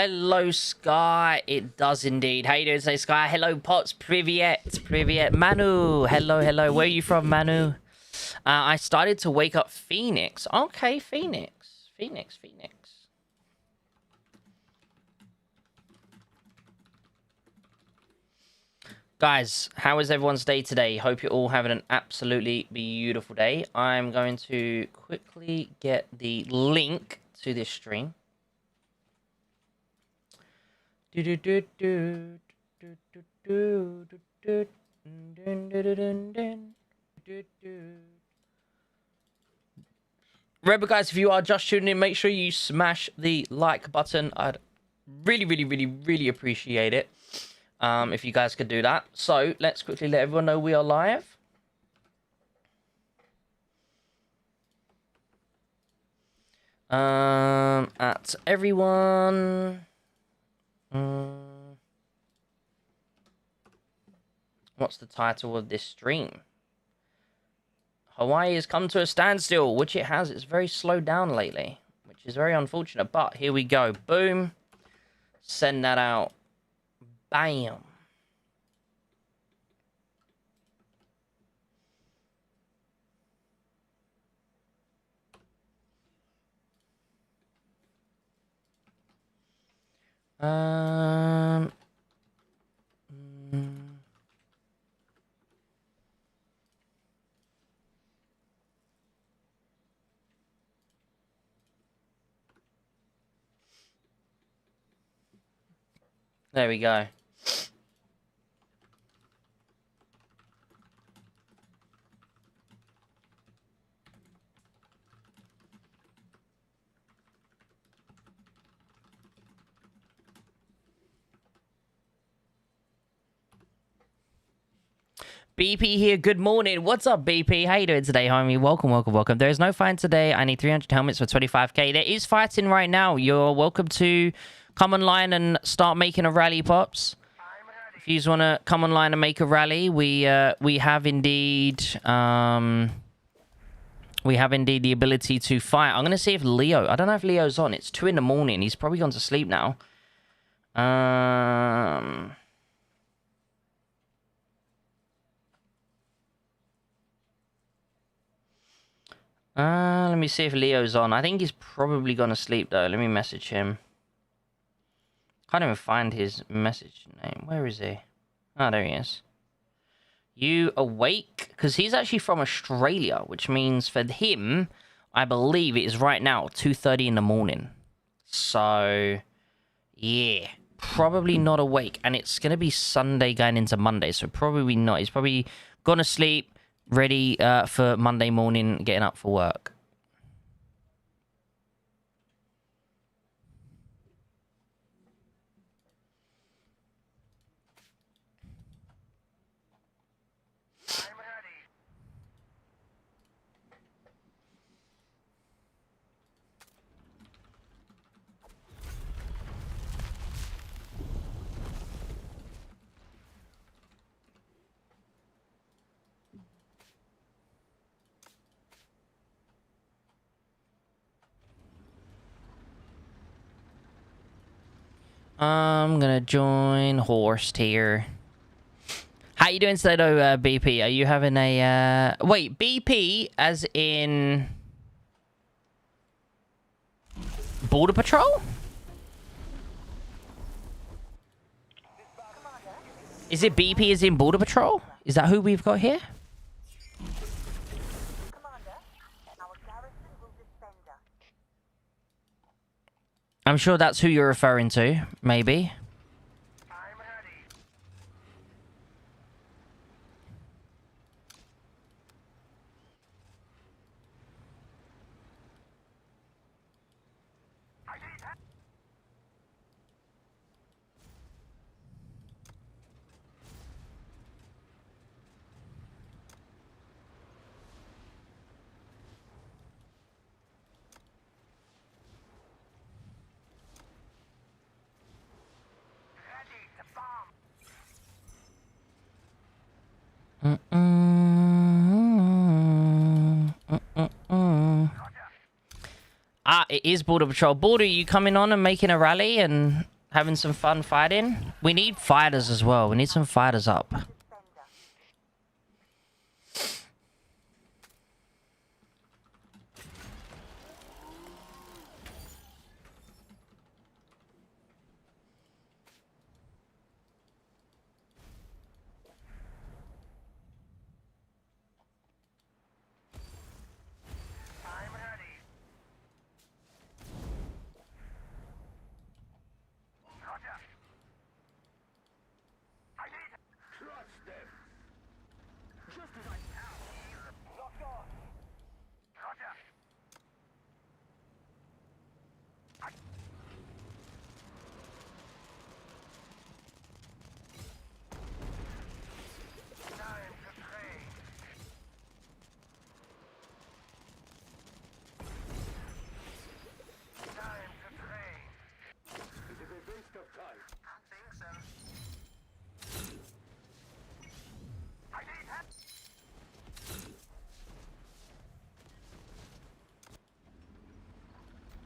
Hello, Sky. It does indeed. How you doing today, Sky? Hello, Pots. Privyet. Privyet. Manu. Hello, hello. Where are you from, Manu? I started to wake up Phoenix. Okay, Phoenix. Phoenix. Guys, how is everyone's day today? Hope you're all having an absolutely beautiful day. I'm going to quickly get the link to this stream. Remember, guys, if you are just tuning in, make sure you smash the like button. I'd really appreciate it if you guys could do that. So let's quickly let everyone know we are live. At everyone. What's the title of this stream? Hawaii has come to a standstill, which it has. It's very slowed down lately, which is very unfortunate. But here we go. Boom. Send that out. Bam. There we go. BP here, good morning. What's up, BP? How you doing today, homie? Welcome. There is no fight today. I need 300 helmets for 25k. There is fighting right now. You're welcome to come online and start making a rally, Pops. If you just want to come online and make a rally, we have indeed the ability to fight. I'm going to see if Leo... I don't know if Leo's on. It's 2 in the morning. He's probably gone to sleep now. Let me see if Leo's on. I think he's probably gonna sleep though. Let me message him. Can't even find his message name. Where is he? Oh, there he is. You awake? Because he's actually from Australia, which means for him, I believe it is right now 2:30 in the morning. So, yeah, probably not awake. And it's gonna be Sunday going into Monday, so probably not. He's probably gonna sleep. Ready for Monday morning, getting up for work. I'm gonna join Horst here. How you doing today, though, BP? Are you having a... Wait, BP as in... Border Patrol? Is it BP as in Border Patrol? Is that who we've got here? I'm sure that's who you're referring to, maybe. It is Border Patrol. Border, you coming on and making a rally and having some fun fighting? We need fighters as well. We need some fighters up.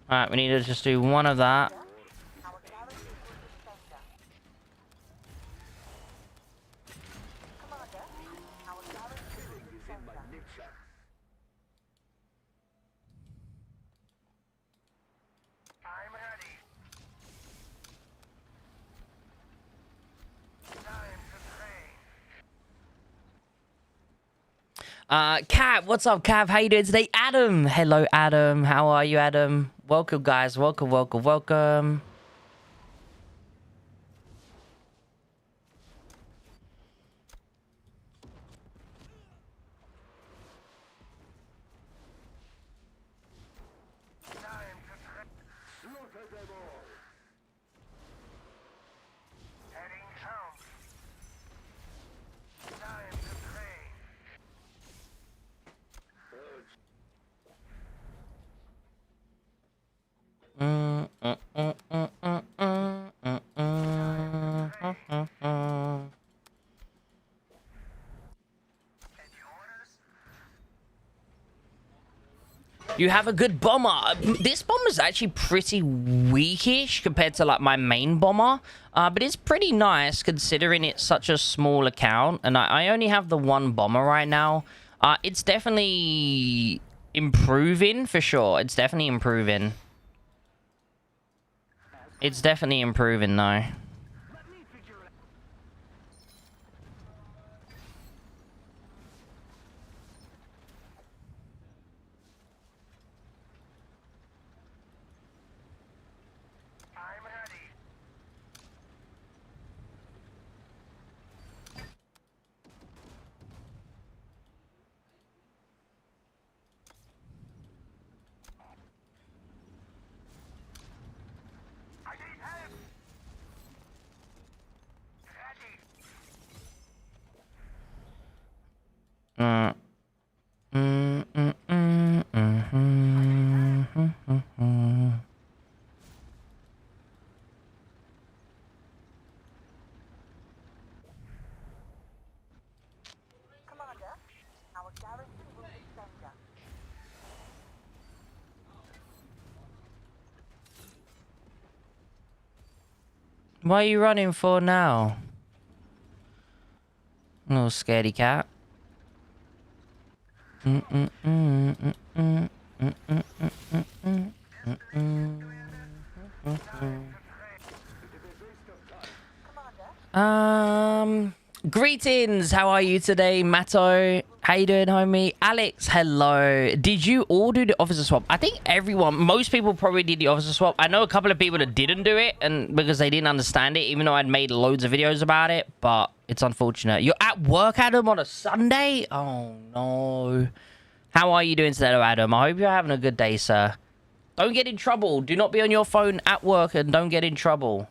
Alright, we need to just do one of that. Cav, what's up, Cav? How you doing today? Adam! Hello, Adam. How are you, Adam? Welcome, guys. Welcome, welcome, welcome. You have a good bomber. This bomber is actually pretty weakish compared to like my main bomber, but it's pretty nice considering it's such a small account, and I only have the one bomber right now. It's definitely improving for sure. It's definitely improving. It's definitely improving though. What are you running for now? Little scaredy cat. Greetings. How are you today, Matto? How you doing, homie? Alex, hello. Did you all do the officer swap? I think most people probably did the officer swap. I know a couple of people that didn't do it, and because they didn't understand it, even though I'd made loads of videos about it, but it's unfortunate. You're at work, Adam, on a Sunday? Oh, no. How are you doing today, Adam? I hope you're having a good day, sir. Don't get in trouble. Do not be on your phone at work and don't get in trouble.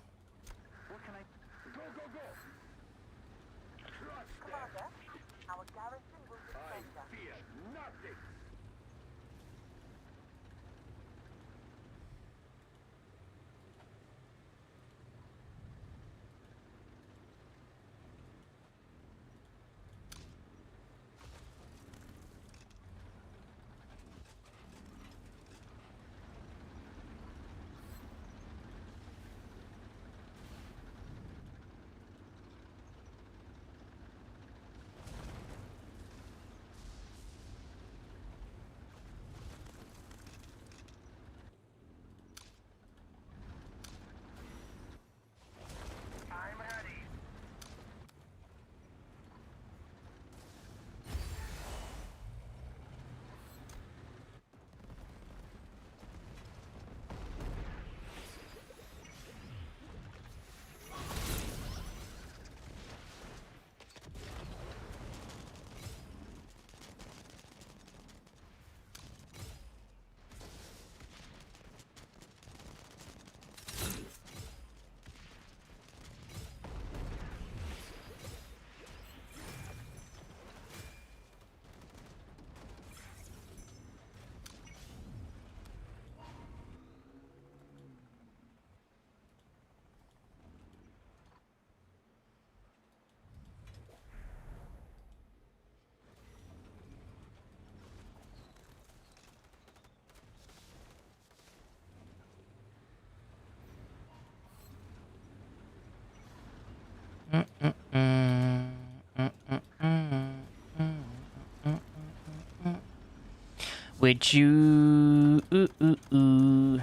With you. Ooh, ooh, ooh.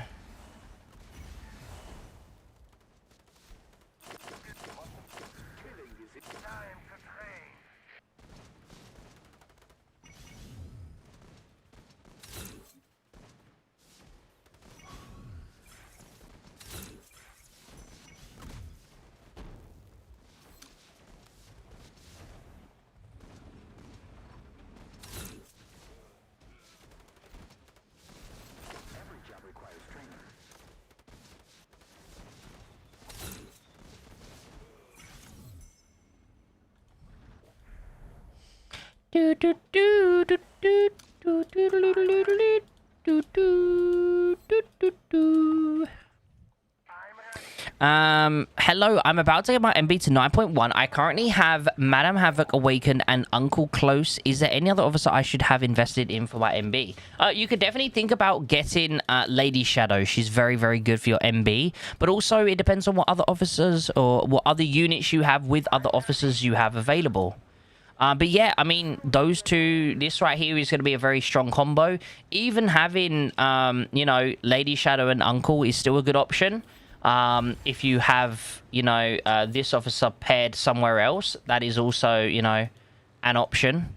Do do do do do do do do do do do do do. Hello, I'm about to get my MB to 9.1. I currently have Madam Havoc Awakened and Uncle Close. Is there any other officer I should have invested in for my MB? You could definitely think about getting Lady Shadow. She's very, very good for your MB. But also, it depends on what other officers or what other units you have with other officers you have available. But yeah, I mean, those two, this right here is going to be a very strong combo. Even having, you know, Lady Shadow and Uncle is still a good option. If you have, you know, this officer paired somewhere else, that is also, you know, an option.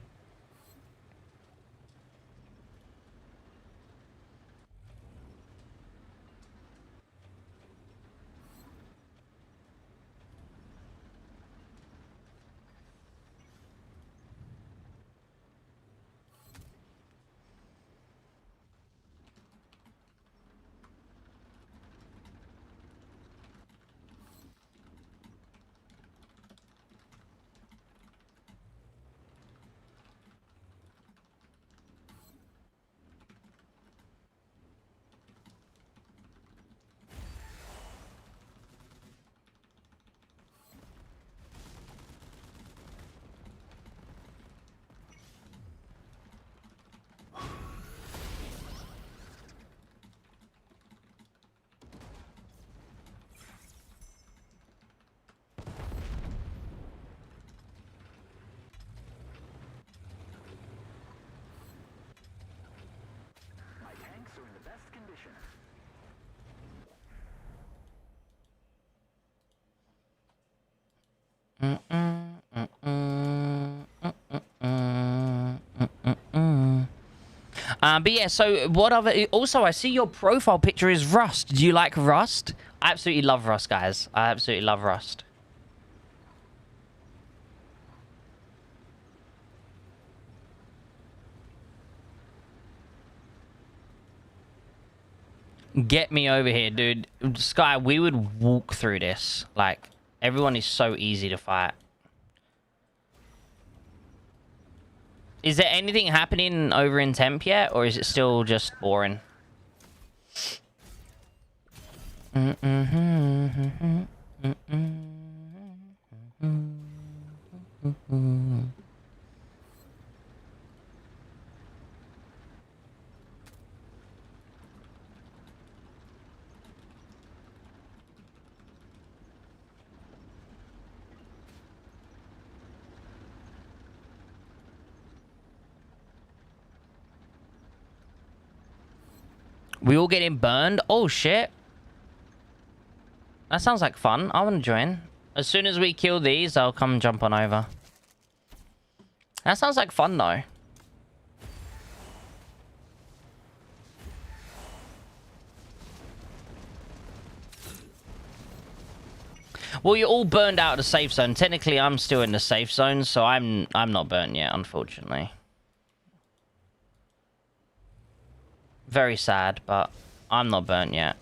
But yeah, so what other... Also, I see your profile picture is Rust. Do you like Rust? I absolutely love Rust, guys. I absolutely love Rust. Get me over here, dude. Sky, we would walk through this. Like, everyone is so easy to fight. Is there anything happening over in Temp yet, or is it still just boring? We all getting burned? Oh, shit. That sounds like fun. I want to join. As soon as we kill these, I'll come jump on over. That sounds like fun, though. Well, you're all burned out of the safe zone. Technically, I'm still in the safe zone, so I'm not burnt yet, unfortunately. Very sad, but I'm not burnt yet.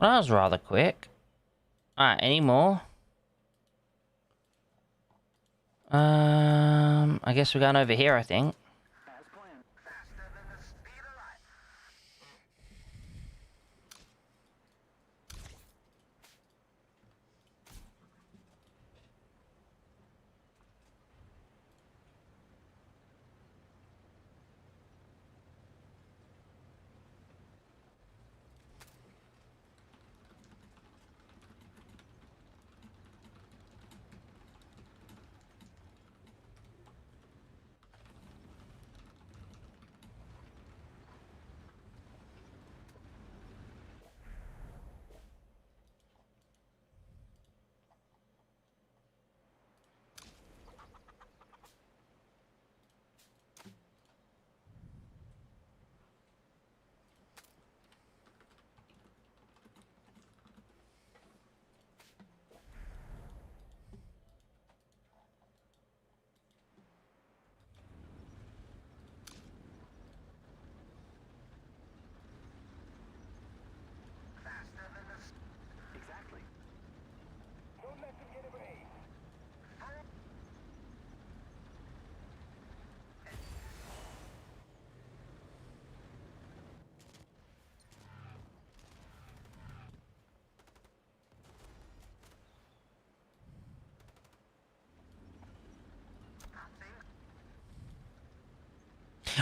Well, that was rather quick. Alright, any more? I guess we're going over here, I think.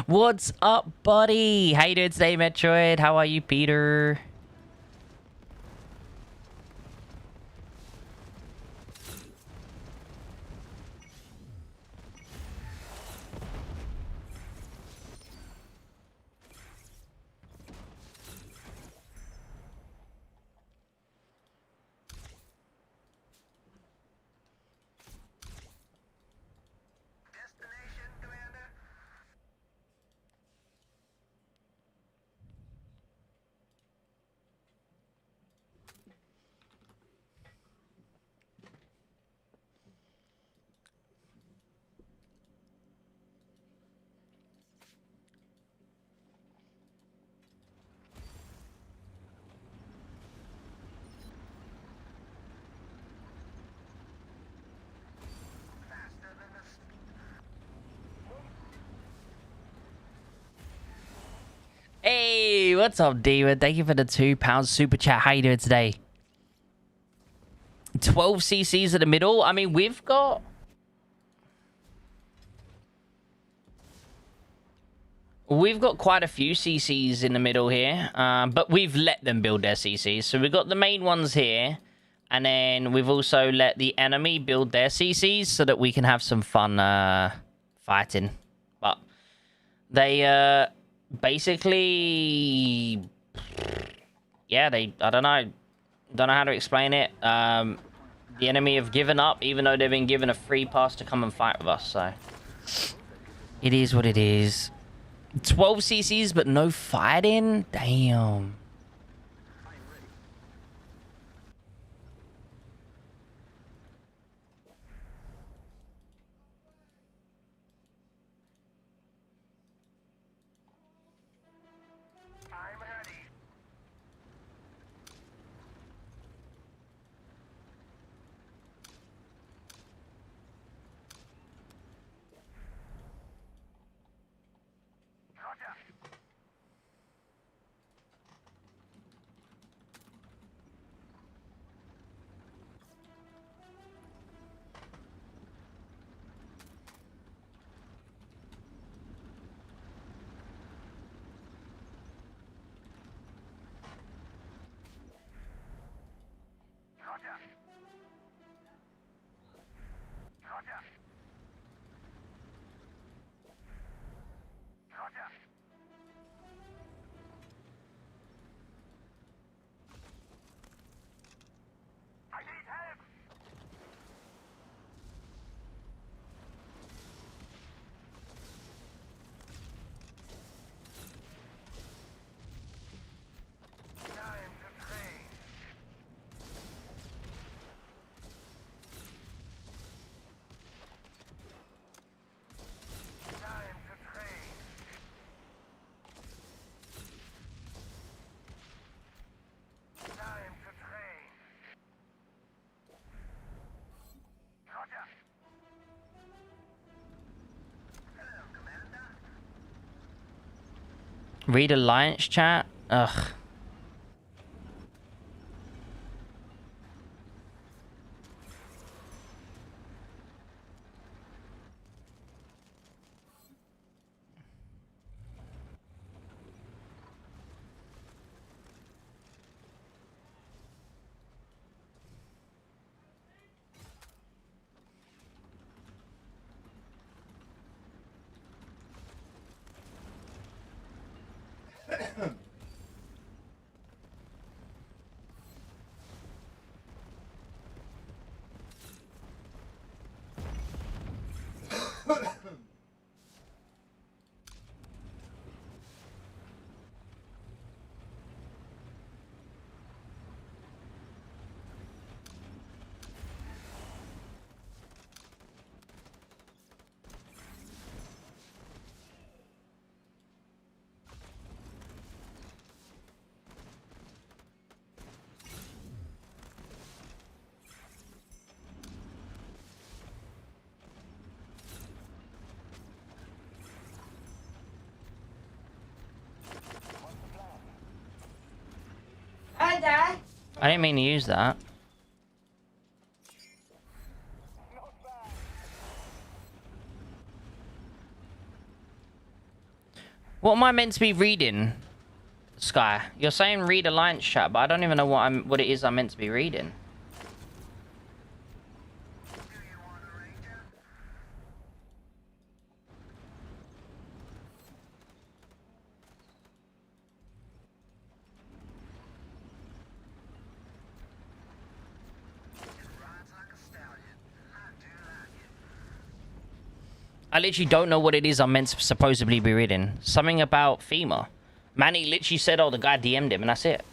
What's up, buddy? How you doing today, Metroid? How are you, Peter? Hey, what's up, Demon? Thank you for the £2 super chat. How you doing today? 12 CCs in the middle. I mean, we've got quite a few CCs in the middle here, but we've let them build their CCs. So we've got the main ones here, and then we've also let the enemy build their CCs so that we can have some fun fighting. But they basically, yeah, I don't know how to explain it. The enemy have given up, even though they've been given a free pass to come and fight with us. So it is what it is. 12 CCs, but no fighting? Damn. Read Alliance chat? Ugh. Hi, Dad. I didn't mean to use that. What am I meant to be reading, Sky? You're saying read Alliance chat, but I don't even know what it is I'm meant to be reading. I literally don't know what it is I'm meant to supposedly be reading. Something about FEMA. Manny literally said, oh, the guy DM'd him, and that's it.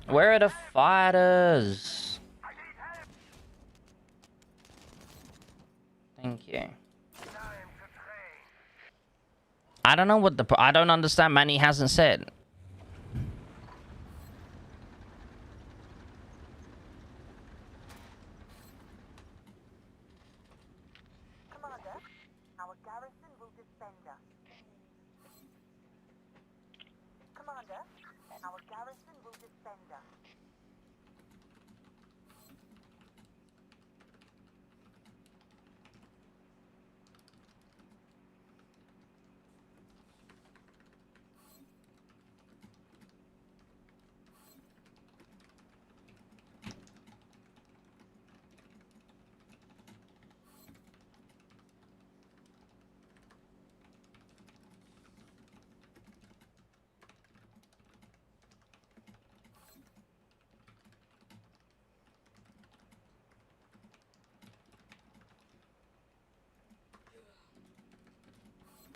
Where are the fighters? Thank you. I don't know what the... I don't understand. Manny hasn't said. Commander, our garrison will defend us. Commander, our garrison will defend us.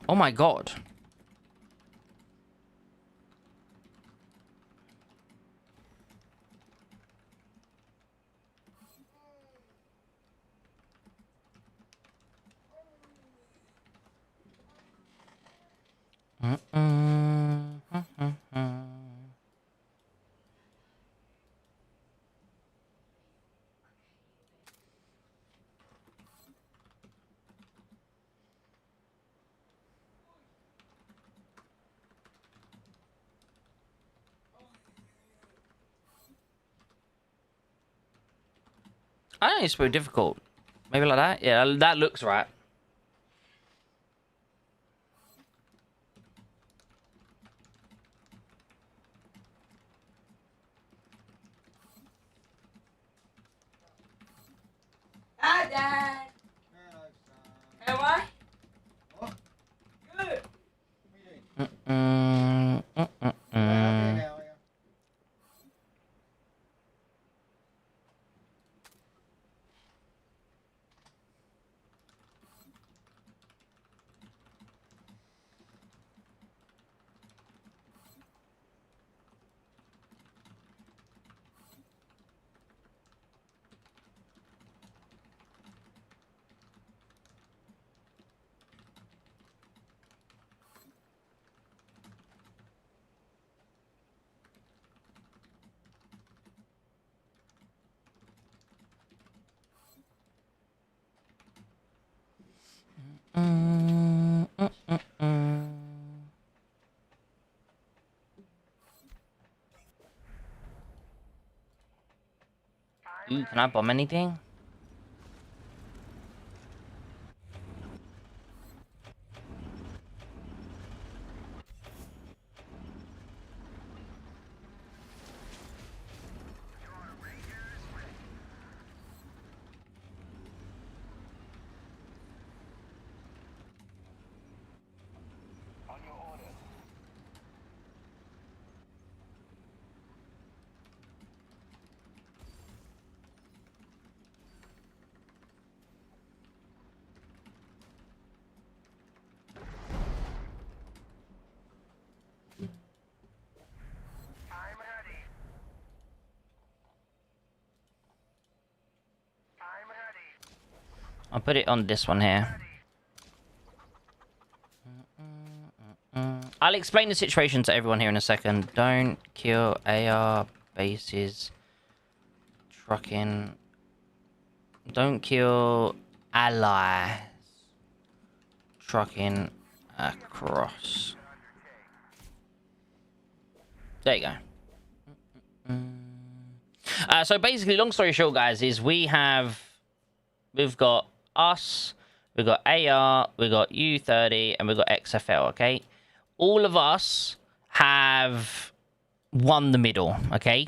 Oh my god. I don't think it's very difficult. Maybe like that? Yeah, that looks right. Hi, Dad. How am I? Good. Ooh, can I bomb anything? I'll put it on this one here. I'll explain the situation to everyone here in a second. Don't kill AR bases. Trucking. Don't kill allies. Trucking across. There you go. So basically, long story short, guys, is we've got us, we've got AR, we've got U30, and we've got XFL, okay? All of us have won the middle, okay?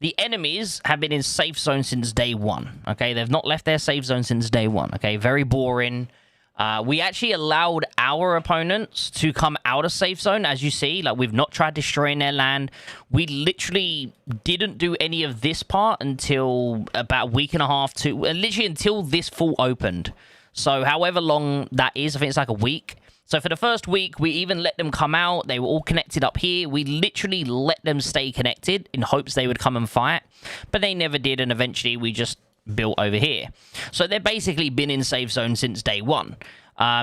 The enemies have been in safe zone since day one, okay? They've not left their safe zone since day one, okay? Very boring. We actually allowed our opponents to come out of safe zone, as you see. Like, we've not tried destroying their land. We literally didn't do any of this part until about a week and a half to... literally until this fort opened. So, however long that is, I think it's like a week. So, for the first week, we even let them come out. They were all connected up here. We literally let them stay connected in hopes they would come and fight. But they never did, and eventually we just built over here. So they've basically been in safe zone since day one.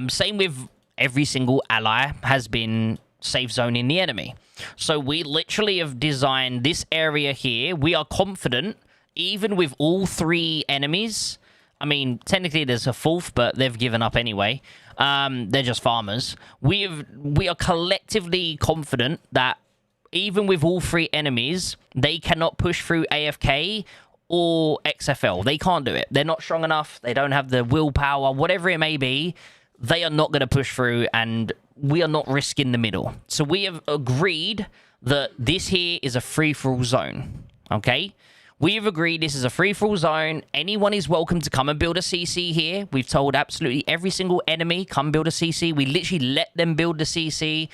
Same with every single ally has been safe zoning the enemy. So we literally have designed this area here. We are confident, even with all three enemies. I mean, technically there's a fourth, but they've given up anyway. They're just farmers. We are collectively confident that even with all three enemies, they cannot push through AFK or XFL. They can't do it. They're not strong enough. They don't have the willpower, whatever it may be. They are not going to push through, and we are not risking the middle. So we have agreed that this here is a free-for-all zone, okay? We have agreed this is a free-for-all zone. Anyone is welcome to come and build a CC here. We've told absolutely every single enemy, come build a CC. We literally let them build the CC.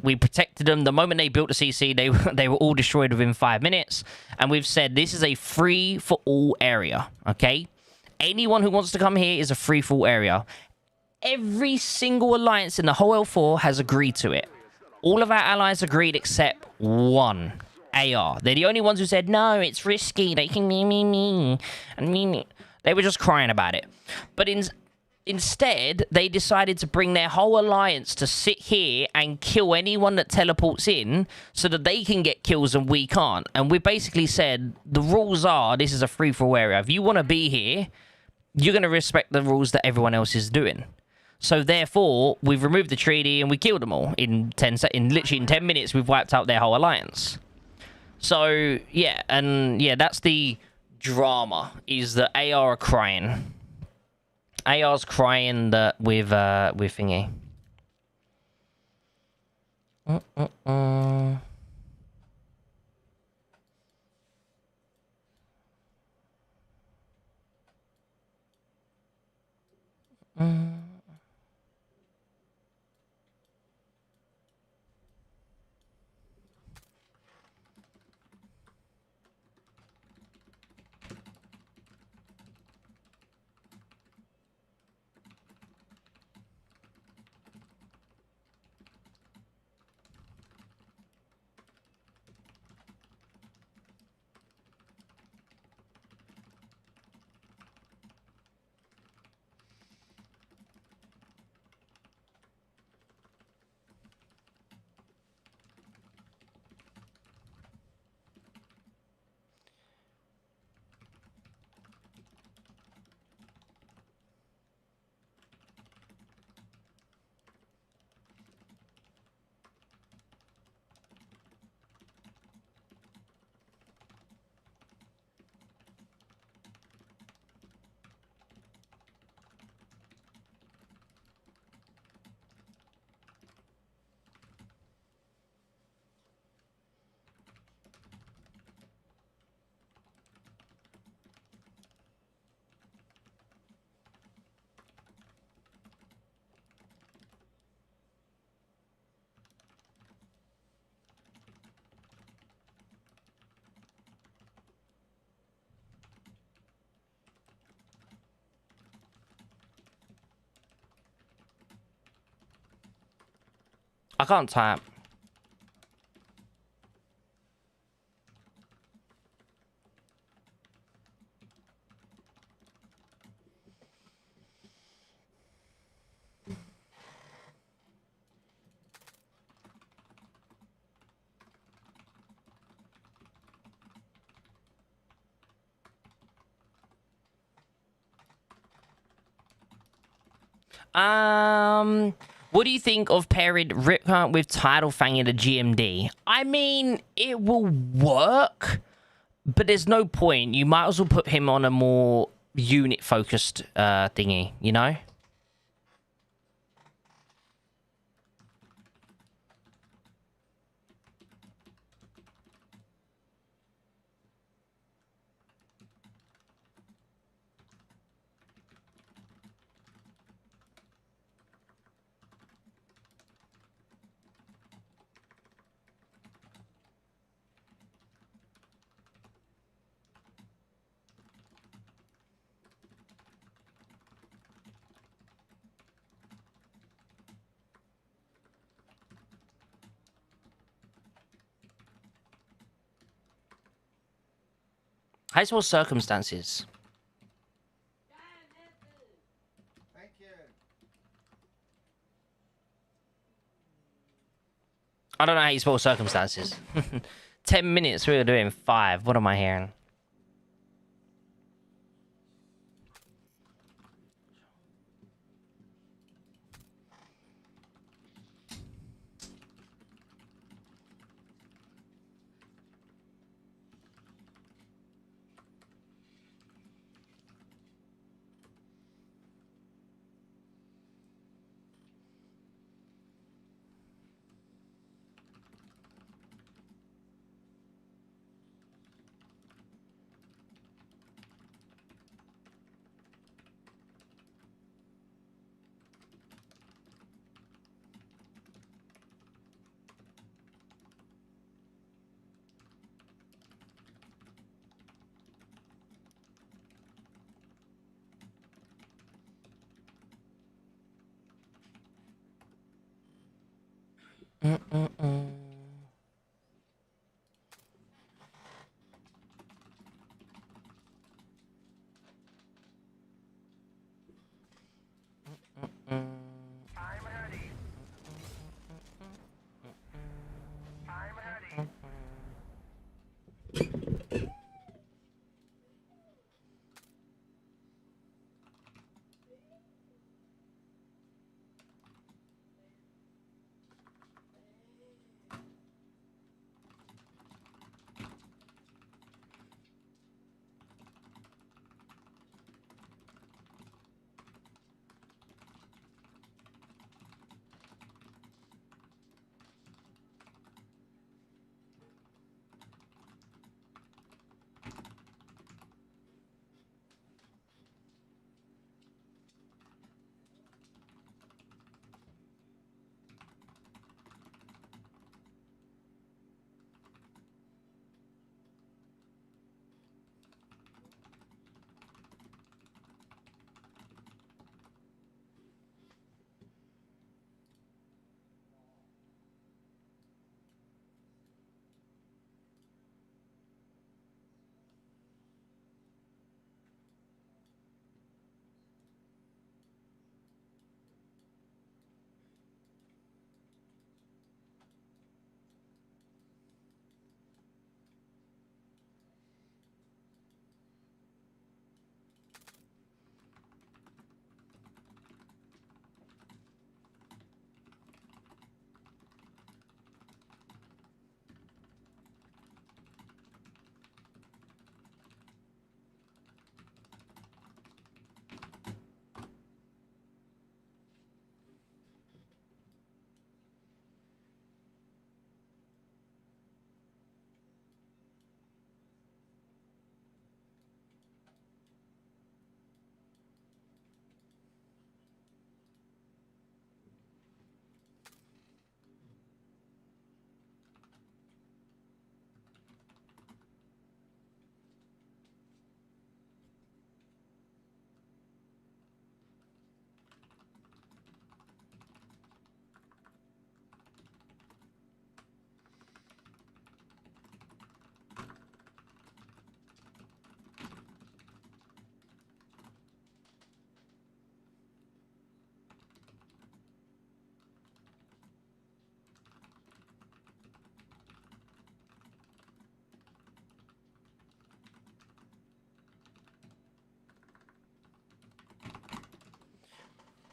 We protected them. The moment they built the CC, they were all destroyed within 5 minutes. And we've said this is a free-for-all area, okay? Anyone who wants to come here is a free-for-all area. Every single alliance in the whole L4 has agreed to it. All of our allies agreed except one, AR. They're the only ones who said, no, it's risky. They can me. And me. They were just crying about it. But instead, they decided to bring their whole alliance to sit here and kill anyone that teleports in so that they can get kills and we can't. And we basically said, the rules are, this is a free-for-all area. If you want to be here, you're going to respect the rules that everyone else is doing. So therefore, we've removed the treaty and we killed them all. Literally in 10 minutes, we've wiped out their whole alliance. So, yeah, and yeah, that's the drama, is that AR are crying. AR's crying that with thingy. I can't type. What do you think of pairing Rip Current with Tidal Fang in a GMD? I mean, it will work, but there's no point. You might as well put him on a more unit-focused thingy, you know? High school circumstances. Thank you. I don't know how you spell circumstances. 10 minutes, we were doing 5. What am I hearing?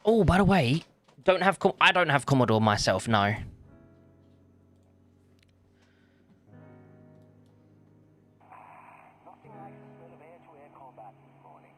Oh, by the way, I don't have Commodore myself, no. Nothing like the smell of air-to-air combat this morning.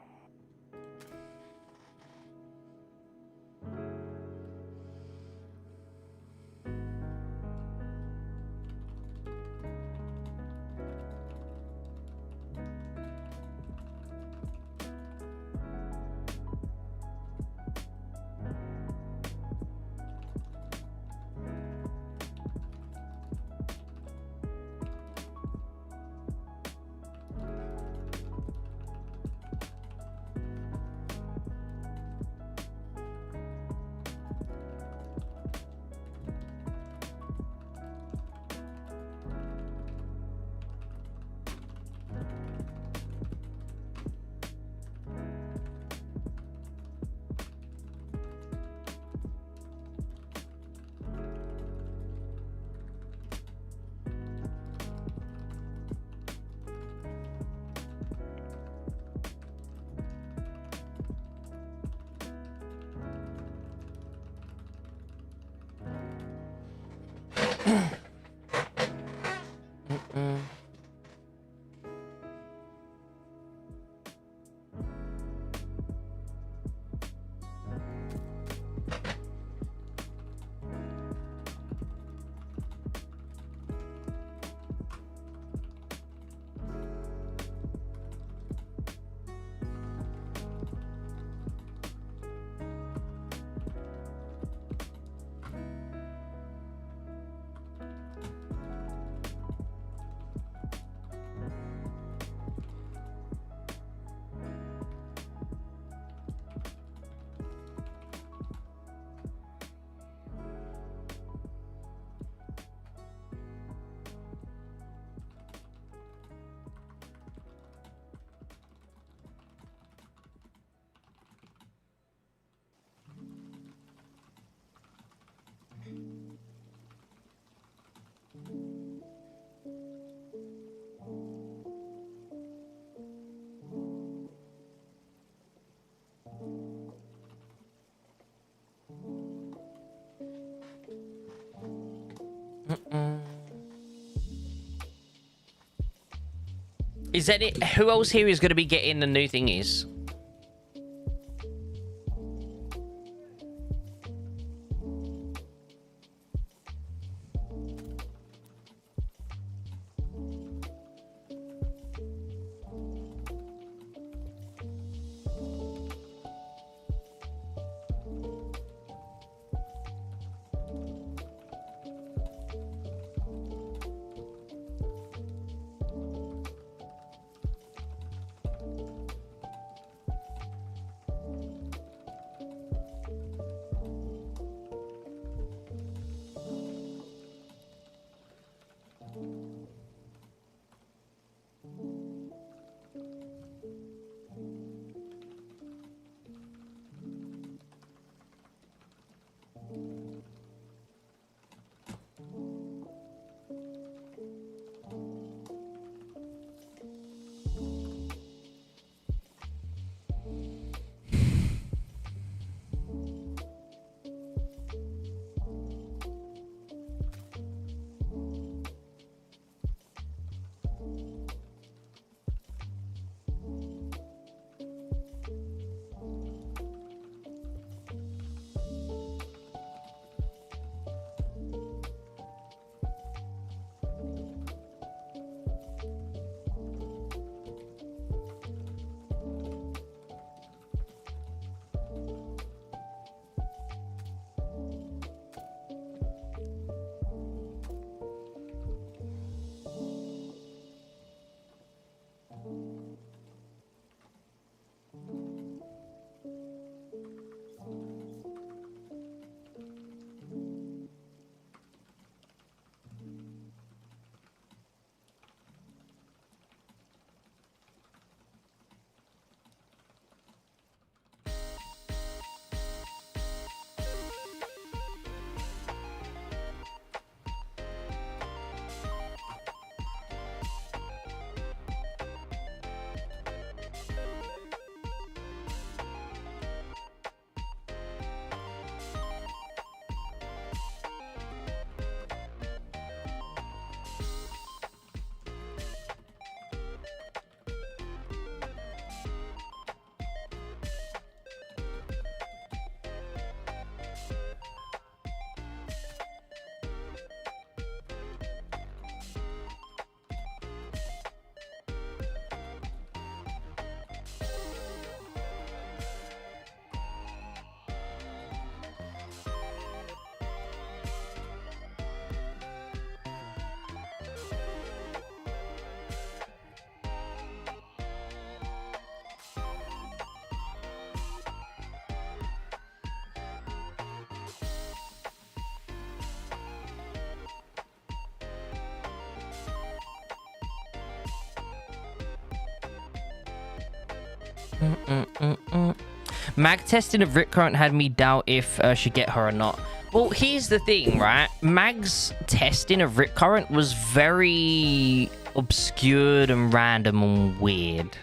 Is that it? Who else here is going to be getting the new thingies? Mag testing of Rip Current had me doubt if I should get her or not. Well, here's the thing, right? Mag's testing of Rip Current was very obscure and random and weird.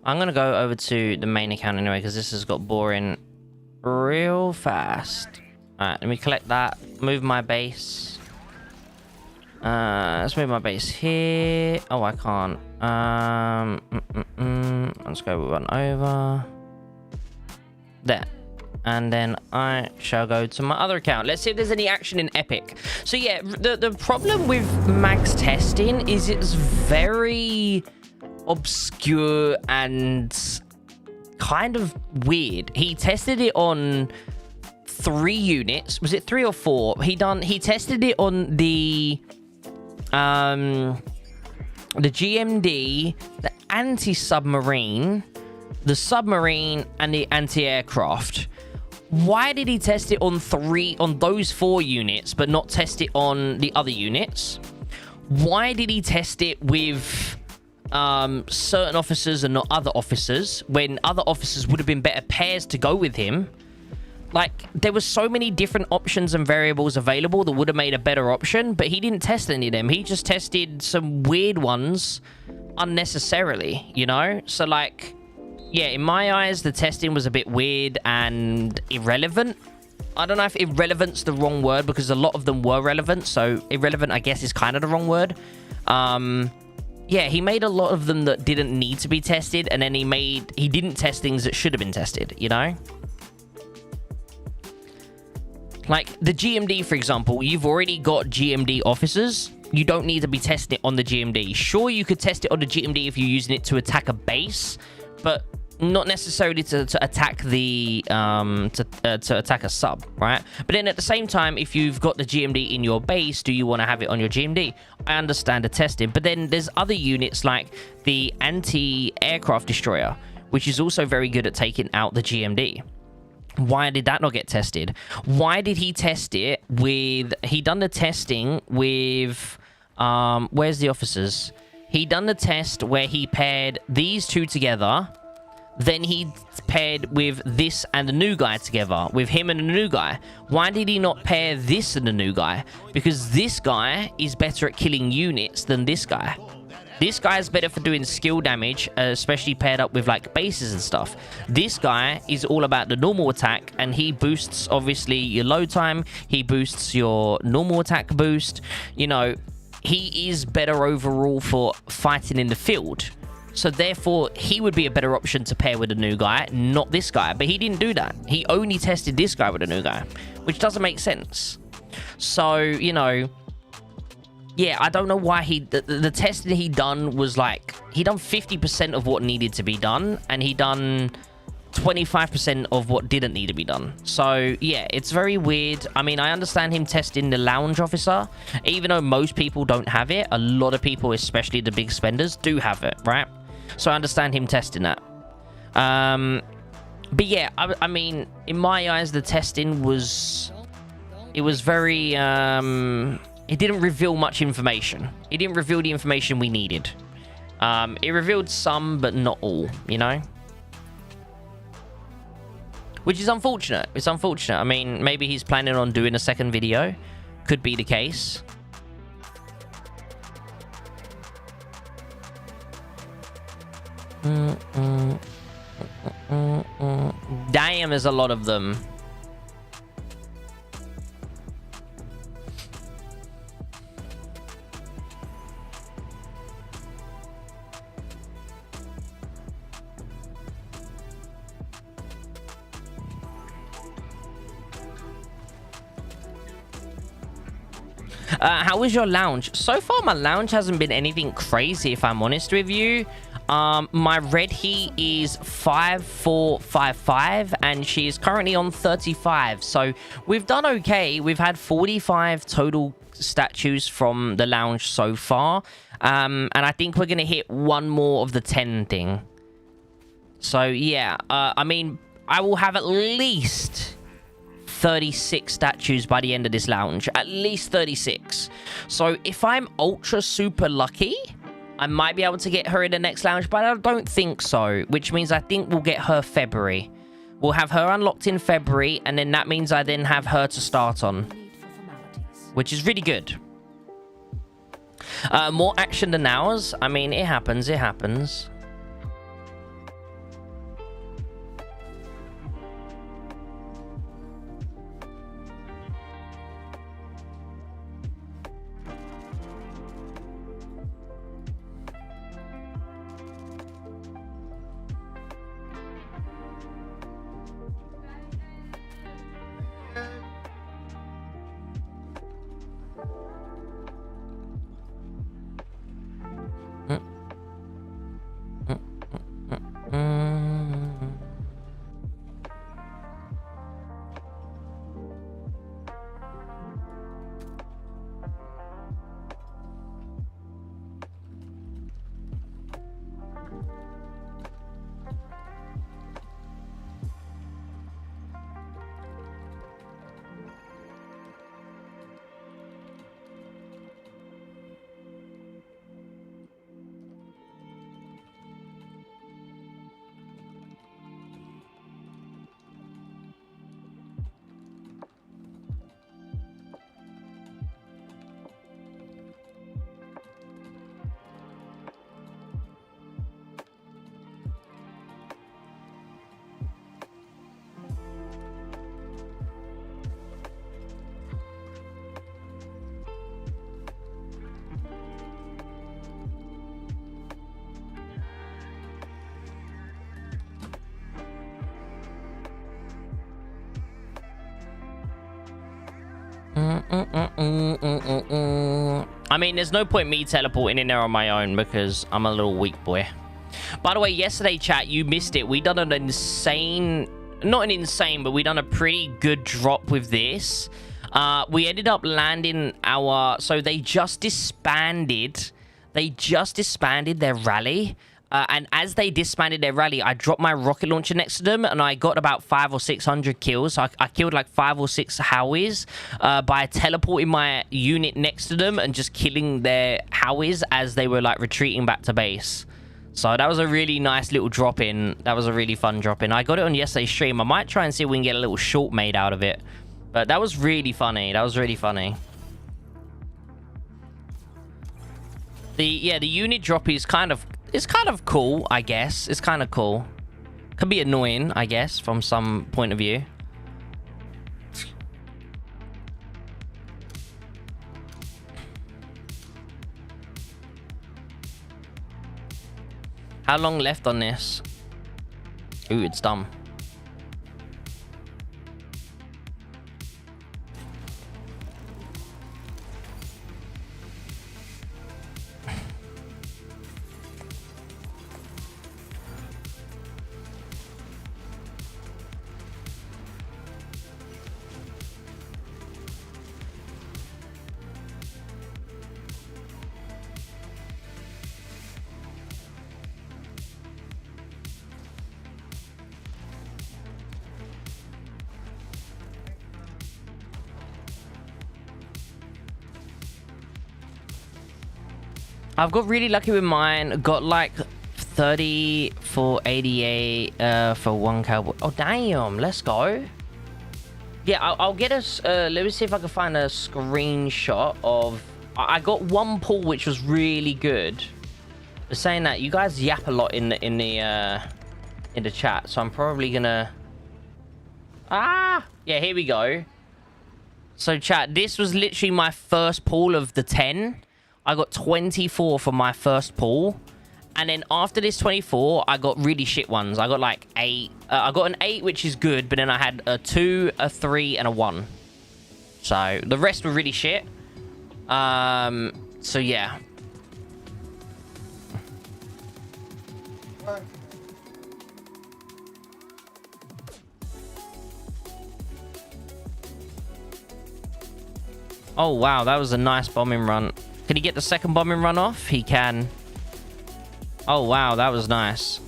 I'm gonna go over to the main account anyway because this has got boring real fast. Alright, let me collect that. Move my base. Let's move my base here. Oh, I can't. Let's go one over. There. And then I shall go to my other account. Let's see if there's any action in Epic. So yeah, the problem with Mag's testing is it's very obscure and kind of weird. He tested it on 3 units. Was it 3 or 4? He tested it on the GMD, the anti-submarine, the submarine, and the anti-aircraft. Why did he test it on those 4 units, but not test it on the other units? Why did he test it with certain officers and not other officers, when other officers would have been better pairs to go with him? Like, there were so many different options and variables available that would have made a better option, but he didn't test any of them. He just tested some weird ones unnecessarily, you know? So, like, yeah, in my eyes, the testing was a bit weird and irrelevant. I don't know if irrelevant's the wrong word, because a lot of them were relevant, so irrelevant, I guess, is kind of the wrong word. Yeah, he made a lot of them that didn't need to be tested, and then he didn't test things that should have been tested, you know? Like, the GMD, for example, you've already got GMD officers. You don't need to be testing it on the GMD. Sure, you could test it on the GMD if you're using it to attack a base, but not necessarily to attack the to attack a sub, right? But then at the same time, if you've got the GMD in your base, do you want to have it on your GMD? I understand the testing, but then there's other units like the anti-aircraft destroyer, which is also very good at taking out the GMD. Why did that not get tested? Why did he test it with... He done the testing with... where's the officers? He done the test where he paired these 2 together. Then he paired with this and the new guy together, with him and the new guy. Why did he not pair this and the new guy? Because this guy is better at killing units than this guy. This guy is better for doing skill damage, especially paired up with, like, bases and stuff. This guy is all about the normal attack, and he boosts, obviously, your load time. He boosts your normal attack boost. You know, he is better overall for fighting in the field. So, therefore, he would be a better option to pair with the new guy, not this guy. But he didn't do that. He only tested this guy with the new guy, which doesn't make sense. So, you know... Yeah, I don't know why the testing he done was like... He done 50% of what needed to be done, and he done 25% of what didn't need to be done. So, yeah, it's very weird. I mean, I understand him testing the lounge officer. Even though most people don't have it, a lot of people, especially the big spenders, do have it, right? So I understand him testing that. But yeah, I mean, in my eyes, the testing was... It was very... It didn't reveal much information. It didn't reveal the information we needed. It revealed some, but not all, you know? Which is unfortunate. It's unfortunate. I mean, maybe he's planning on doing a second video. Could be the case. Damn, there's a lot of them. How was your lounge? So far, my lounge hasn't been anything crazy, if I'm honest with you. My red heat is 5455, and she is currently on 35. So we've done okay. We've had 45 total statues from the lounge so far. And I think we're going to hit one more of the 10 thing. So, yeah. I mean, I will have at least 36 statues by the end of this lounge. At least 36. So, if I'm ultra super lucky, I might be able to get her in the next lounge, but I don't think so. Which means I think we'll get her February. We'll have her unlocked in February, and then that means I then have her to start on. Which is really good. More action than ours. I mean, it happens, it happens. I mean, there's no point me teleporting in there on my own because I'm a little weak boy. By the way, yesterday, chat, you missed it. We done an insane... Not an insane, but we done a pretty good drop with this. We ended up landing our... So they just disbanded. They just disbanded their rally. And as they disbanded their rally, I dropped my rocket launcher next to them, and I got about 500 or 600 kills. So I killed like 5 or 6 Howies by teleporting my unit next to them and just killing their Howies as they were like retreating back to base. So that was a really nice little drop-in. That was a really fun drop-in. I got it on yesterday's stream. I might try and see if we can get a little short made out of it. But that was really funny. That was really funny. The unit drop is kind of... It's kind of cool, I guess. It's kind of cool. Can be annoying, I guess, from some point of view. How long left on this? Ooh, it's dumb. I've got really lucky with mine. Got like 30 for 88 for one cowboy. Oh, damn. Let's go. Yeah, I'll get us... let me see if I can find a screenshot of... I got one pull which was really good. But saying that, you guys yap a lot in the chat, so I'm probably gonna... Ah! Yeah, here we go. So, chat, this was literally my first pull of the 10. I got 24 for my first pull. And then after this 24, I got really shit ones. I got like 8. I got an 8, which is good. But then I had a 2, a 3, and a 1. So the rest were really shit. So yeah. Oh wow, that was a nice bombing run. Can he get the second bombing run off? He can. Oh wow, that was nice.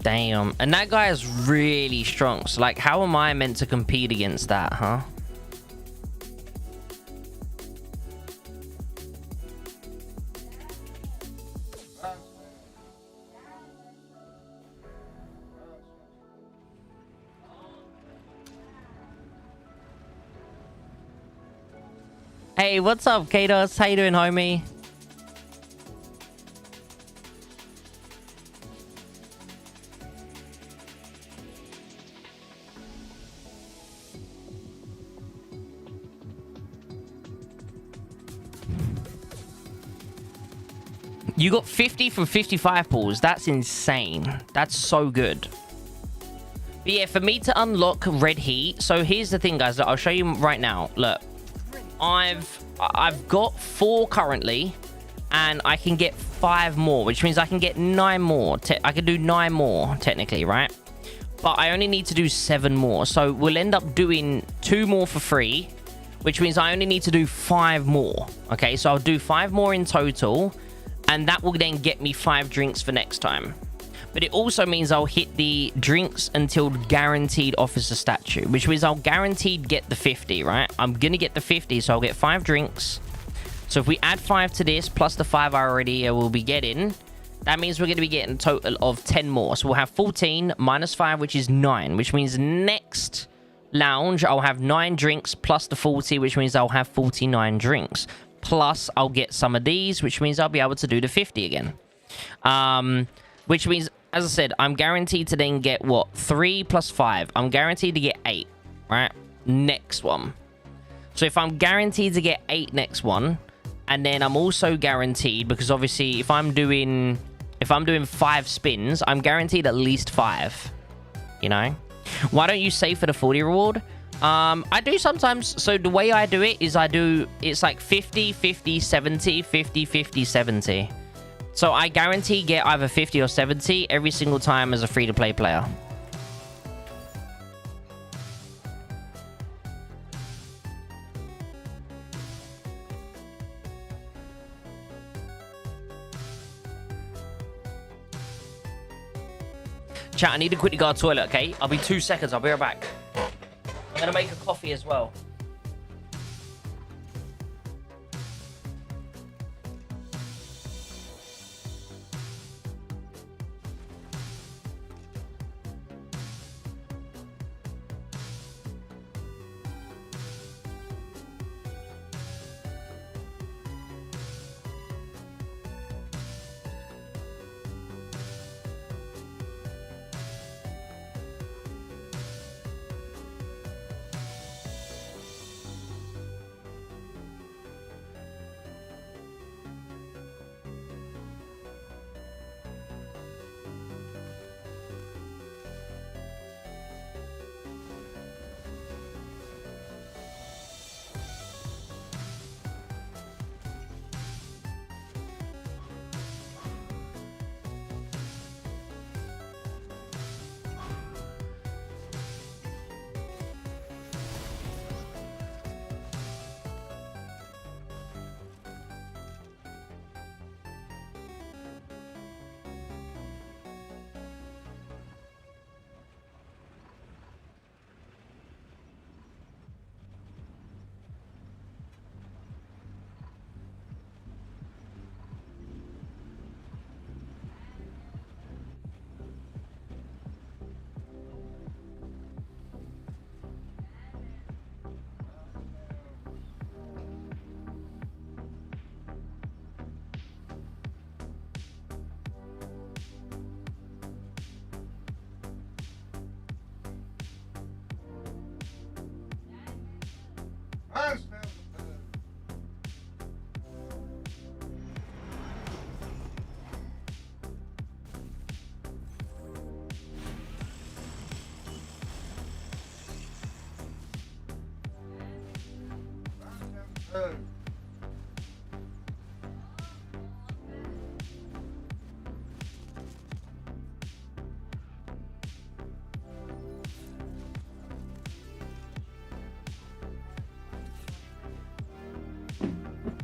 Damn. And that guy is really strong. So like, how am I meant to compete against that, huh? Hey, what's up, Katos? How you doing, homie? You got 50 from 55 pulls. That's insane. That's so good. But yeah, for me to unlock red heat. So here's the thing, guys. I'll show you right now. Look, I've got 4 currently, and I can get 5 more, which means I can get 9 more. I can do 9 more technically, right? But I only need to do 7 more. So we'll end up doing 2 more for free, which means I only need to do 5 more. Okay, so I'll do 5 more in total. And that will then get me 5 drinks for next time. But it also means I'll hit the drinks until guaranteed officer statue, which means I'll guaranteed get the 50, right? I'm going to get the 50, so I'll get 5 drinks. So if we add 5 to this, plus the 5 I already will be getting, that means we're going to be getting a total of 10 more. So we'll have 14 minus 5, which is 9, which means next lounge, I'll have 9 drinks plus the 40, which means I'll have 49 drinks. Plus, I'll get some of these, which means I'll be able to do the 50 again. Which means, as I said, I'm guaranteed to then get, what, 3 plus 5. I'm guaranteed to get 8, right? Next one. So if I'm guaranteed to get 8 next one, and then I'm also guaranteed, because obviously if I'm doing 5 spins, I'm guaranteed at least 5, you know? Why don't you save for the 40 reward? I do sometimes. So the way I do it is it's like 50, 50, 70, 50, 50, 70. So I guarantee get either 50 or 70 every single time as a free-to-play player. Chat, I need to quickly go to the toilet, okay? I'll be 2 seconds. I'll be right back. I'm gonna make a coffee as well. Two.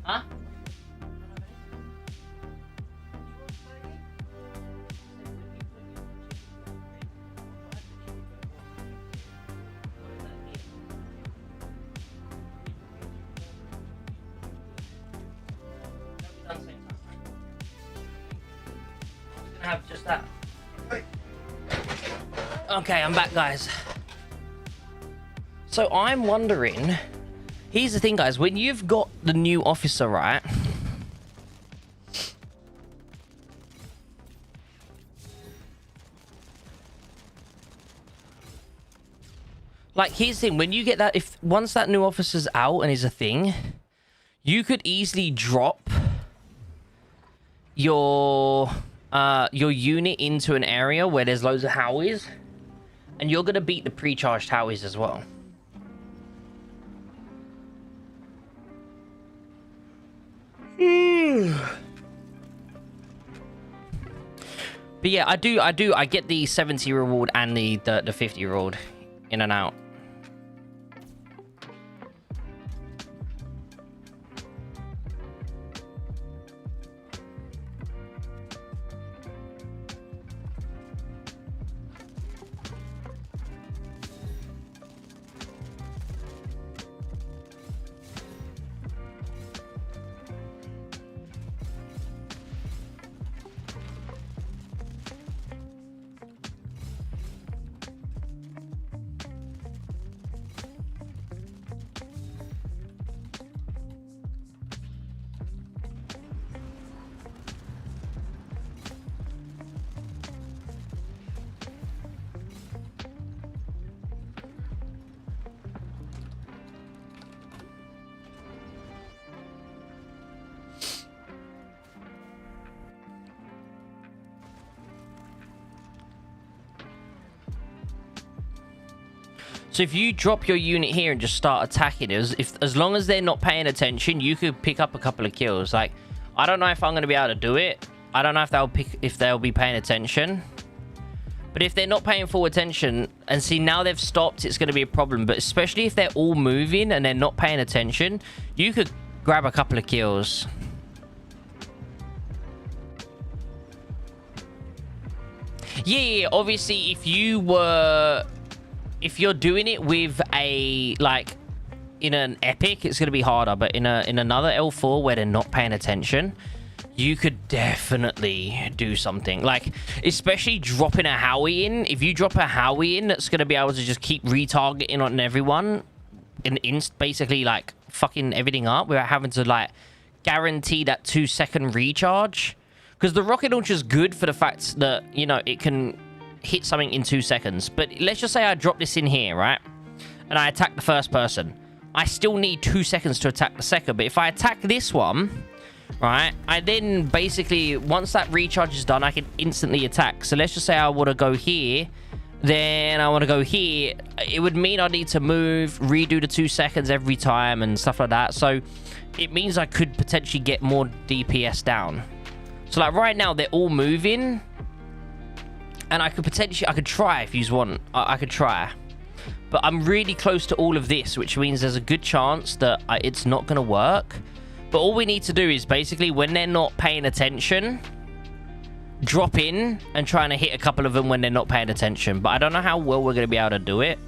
Huh? Have just that. Okay, I'm back, guys. So I'm wondering, here's the thing, guys, when you've got the new officer, right? Like, here's the thing, when you get that, if once that new officer's out and is a thing, you could easily drop your unit into an area where there's loads of Howies, and you're gonna beat the pre-charged Howies as well. But yeah, I get the 70 reward and the 50 reward in and out. So if you drop your unit here and just start attacking us, as long as they're not paying attention, you could pick up a couple of kills. Like, I don't know if I'm going to be able to do it. I don't know if they'll be paying attention. But if they're not paying full attention, and see, now they've stopped, it's going to be a problem. But especially if they're all moving and they're not paying attention, you could grab a couple of kills. Yeah, obviously, if you're doing it with a, like, in an epic, it's going to be harder. But in another L4 where they're not paying attention, you could definitely do something. Like, especially dropping a Howie in. If you drop a Howie in, that's going to be able to just keep retargeting on everyone and basically, like, fucking everything up without having to, like, guarantee that 2-second recharge. Because the rocket launcher is good for the fact that, you know, it can hit something in 2 seconds. But let's just say I drop this in here, right? And I attack the first person. I still need 2 seconds to attack the second. But if I attack this one, right, I then basically, once that recharge is done, I can instantly attack. So let's just say I want to go here. Then I want to go here. It would mean I need to move, redo the 2 seconds every time and stuff like that. So it means I could potentially get more DPS down. So like right now, they're all moving. And I could try if you want. I could try. But I'm really close to all of this, which means there's a good chance that it's not going to work. But all we need to do is basically, when they're not paying attention, drop in and trying to hit a couple of them when they're not paying attention. But I don't know how well we're going to be able to do it.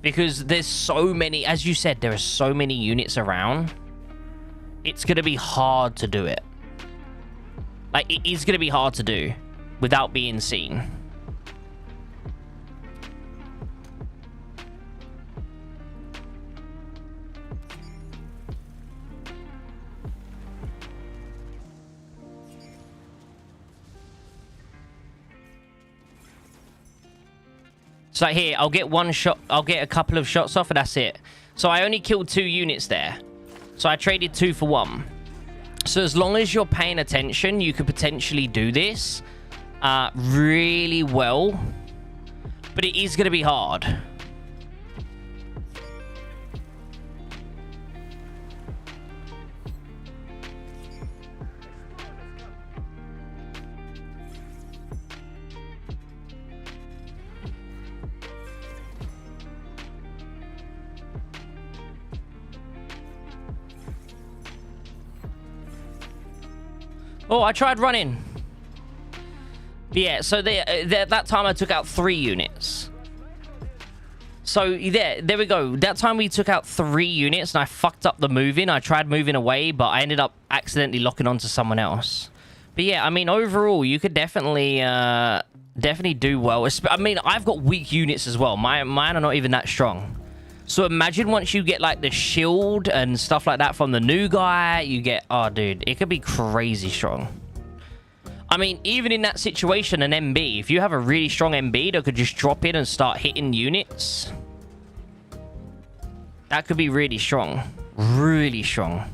Because there's so many, as you said, there are so many units around. It's going to be hard to do it. Like, it is going to be hard to do without being seen. So like here, I'll get one shot, I'll get a couple of shots off and that's it. So I only killed 2 units there. So I traded 2 for 1. So as long as you're paying attention, you could potentially do this really well. But it is going to be hard. Oh, I tried running. Yeah, so that time I took out 3 units. So there we go. That time we took out 3 units and I fucked up the moving. I tried moving away, but I ended up accidentally locking onto someone else. But yeah, I mean, overall, you could definitely do well. I mean, I've got weak units as well. Mine are not even that strong. So imagine once you get like the shield and stuff like that from the new guy, you get, oh dude, it could be crazy strong. I mean, even in that situation, an MB, if you have a really strong MB that could just drop in and start hitting units, that could be really strong. Really strong.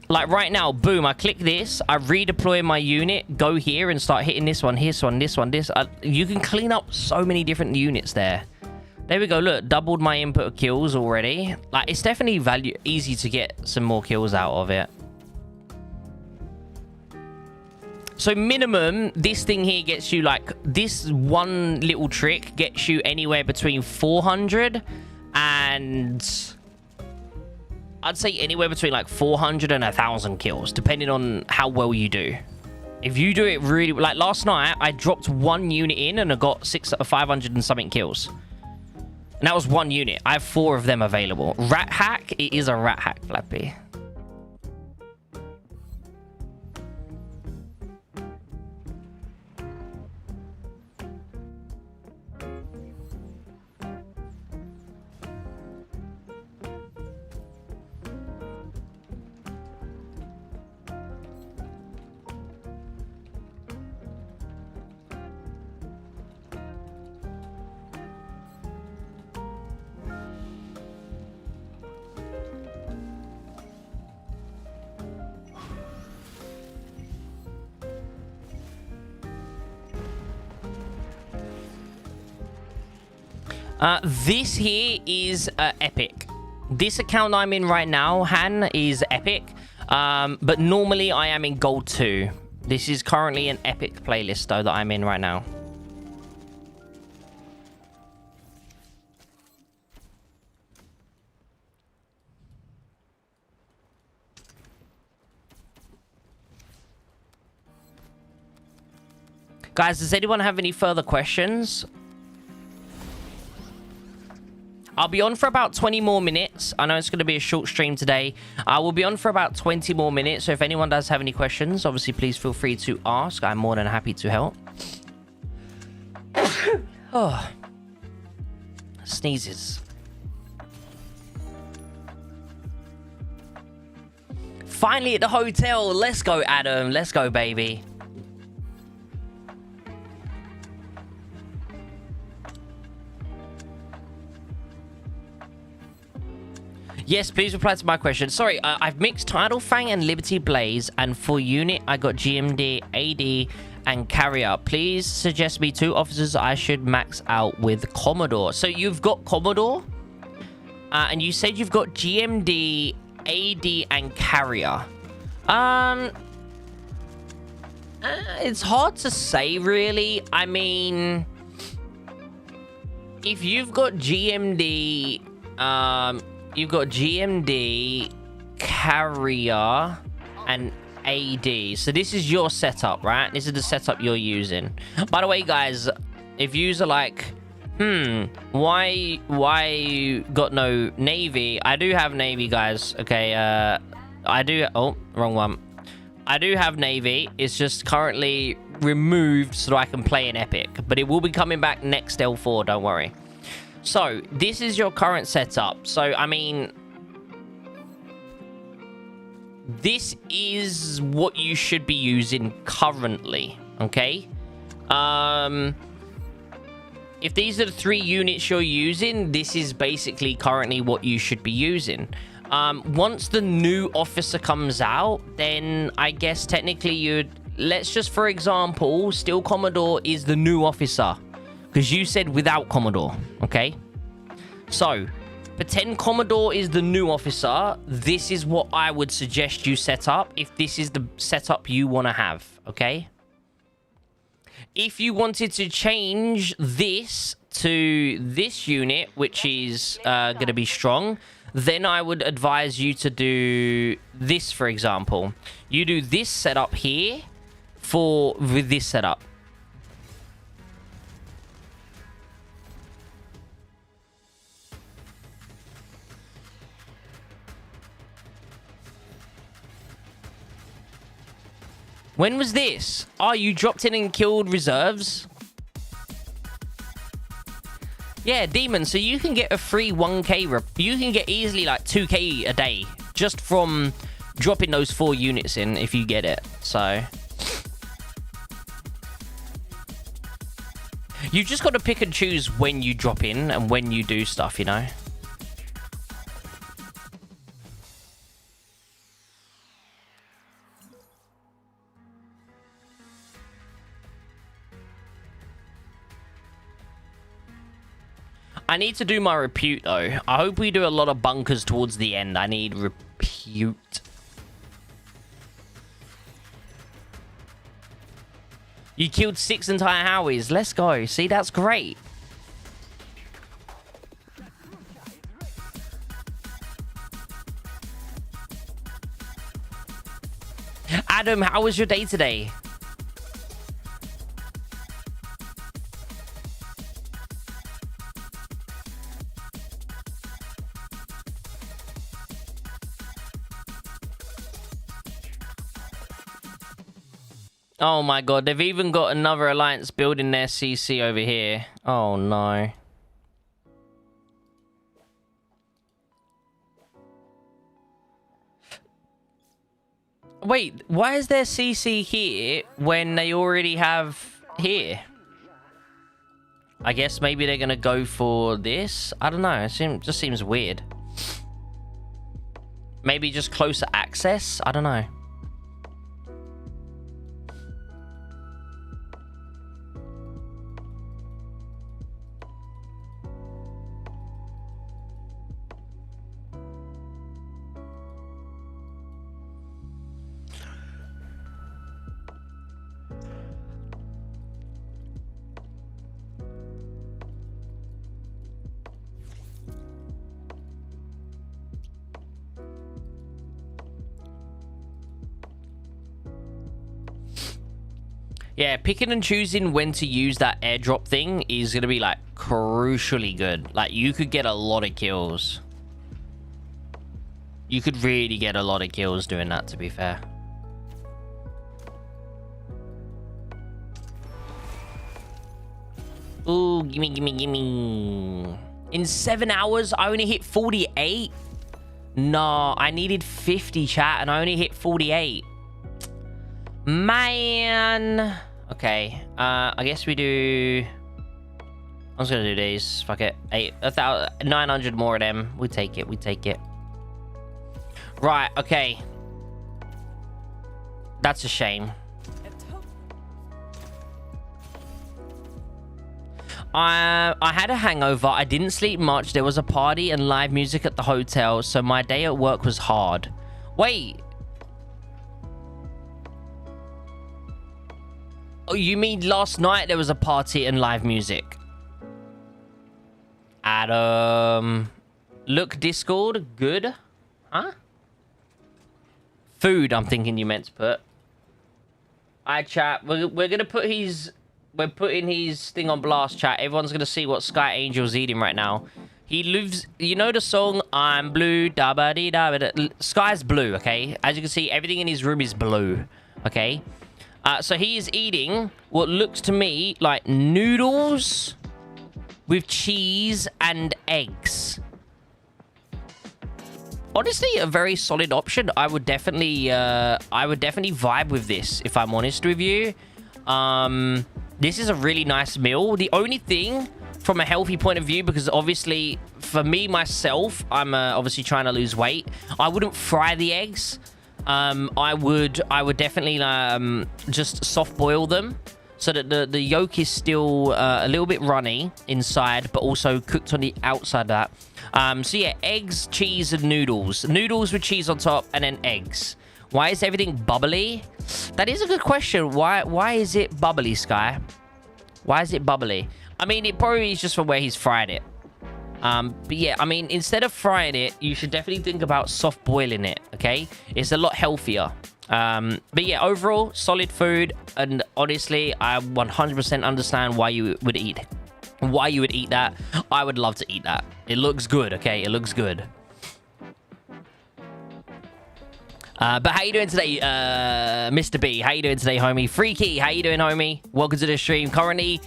Like right now, boom, I click this, I redeploy my unit, go here and start hitting this one, this one, this one, this. You can clean up so many different units there. There we go, look, doubled my input of kills already. Like, it's definitely easy to get some more kills out of it. So minimum, this thing here gets you like, this one little trick gets you anywhere between 400 and I'd say anywhere between like 400 and 1,000 kills, depending on how well you do. If you do it really, like last night, I dropped 1 unit in and I got 500 and something kills. And that was 1 unit. I have 4 of them available. Rat hack, it is a rat hack, Flappy. This here is epic. This account I'm in right now, Han, is epic. But normally I am in gold 2. This is currently an epic playlist though that I'm in right now. Guys, does anyone have any further questions? I'll be on for about 20 more minutes. I know it's going to be a short stream today. I will be on for about 20 more minutes. So if anyone does have any questions, obviously, please feel free to ask. I'm more than happy to help. Oh. Sneezes. Finally at the hotel. Let's go, Adam. Let's go, baby. Yes, please reply to my question. Sorry, I've mixed Tidal Fang and Liberty Blaze, and for unit, I got GMD, AD, and Carrier. Please suggest me 2 officers I should max out with Commodore. So you've got Commodore, and you said you've got GMD, AD, and Carrier. It's hard to say, really. I mean, if you've got GMD, you've got GMD, Carrier, and AD. So this is your setup, right? This is the setup you're using. By the way, guys, if yous are like, why you got no Navy? I do have Navy, guys. Okay, I do... Oh, wrong one. I do have Navy. It's just currently removed so that I can play in Epic. But it will be coming back next L4, don't worry. So, this is your current setup. So, I mean, this is what you should be using currently, okay? If these are the 3 units you're using, this is basically currently what you should be using. Once the new officer comes out, then I guess technically you'd... Let's just, for example, Steel Commodore is the new officer. Because you said without Commodore, okay? So, pretend Commodore is the new officer. This is what I would suggest you set up if this is the setup you want to have, okay? If you wanted to change this to this unit, which is going to be strong, then I would advise you to do this, for example. You do this setup here with this setup. When was this? Oh, you dropped in and killed reserves? Yeah, Demon, so you can get a free 1k... You can get easily like 2k a day just from dropping those 4 units in if you get it. So... you just got to pick and choose when you drop in and when you do stuff, you know? I need to do my repute, though. I hope we do a lot of bunkers towards the end. I need repute. You killed 6 entire Howies. Let's go. See, that's great. Adam, how was your day today? Oh my god, they've even got another alliance building their CC over here. Oh no. Wait, why is there CC here when they already have here? I guess maybe they're gonna go for this? I don't know, it just seems weird. Maybe just closer access? I don't know. Yeah, picking and choosing when to use that airdrop thing is going to be, like, crucially good. Like, you could get a lot of kills. You could really get a lot of kills doing that, to be fair. Ooh, gimme, gimme, gimme. In 7 hours, I only hit 48? No, I needed 50, chat, and I only hit 48. Man. Okay. I guess we do... I'm just gonna do these. Fuck it. 900 more of them. We take it. We take it. Right. Okay. That's a shame. I had a hangover. I didn't sleep much. There was a party and live music at the hotel, so my day at work was hard. Wait. Oh, you mean last night there was a party and live music? Adam. Look, Discord. Good. Huh? Food, I'm thinking you meant to put. Alright, chat. We're gonna put his... We're putting his thing on blast, chat. Everyone's gonna see what Sky Angel's eating right now. He lives... You know the song, I'm blue, da-ba-dee-da-ba-da... Sky's blue, okay? As you can see, everything in his room is blue, okay? So he is eating what looks to me like noodles with cheese and eggs. Honestly, a very solid option. I would definitely vibe with this, if I'm honest with you. This is a really nice meal. The only thing from a healthy point of view, because obviously for me, myself, I'm obviously trying to lose weight. I wouldn't fry the eggs. I would definitely just soft boil them so that the yolk is still a little bit runny inside, but also cooked on the outside of that. So yeah, eggs, cheese, and noodles. Noodles with cheese on top, and then eggs. Why is everything bubbly? That is a good question. Why is it bubbly, Sky? Why is it bubbly? I mean, it probably is just from where he's fried it. But yeah, I mean, instead of frying it, you should definitely think about soft boiling it, okay? It's a lot healthier. But yeah, overall, solid food. And honestly, I 100% understand why you would eat that. I would love to eat that. It looks good, okay? It looks good. But how you doing today, Mr. B? How you doing today, homie? Freaky, how you doing, homie? Welcome to the stream. Currently,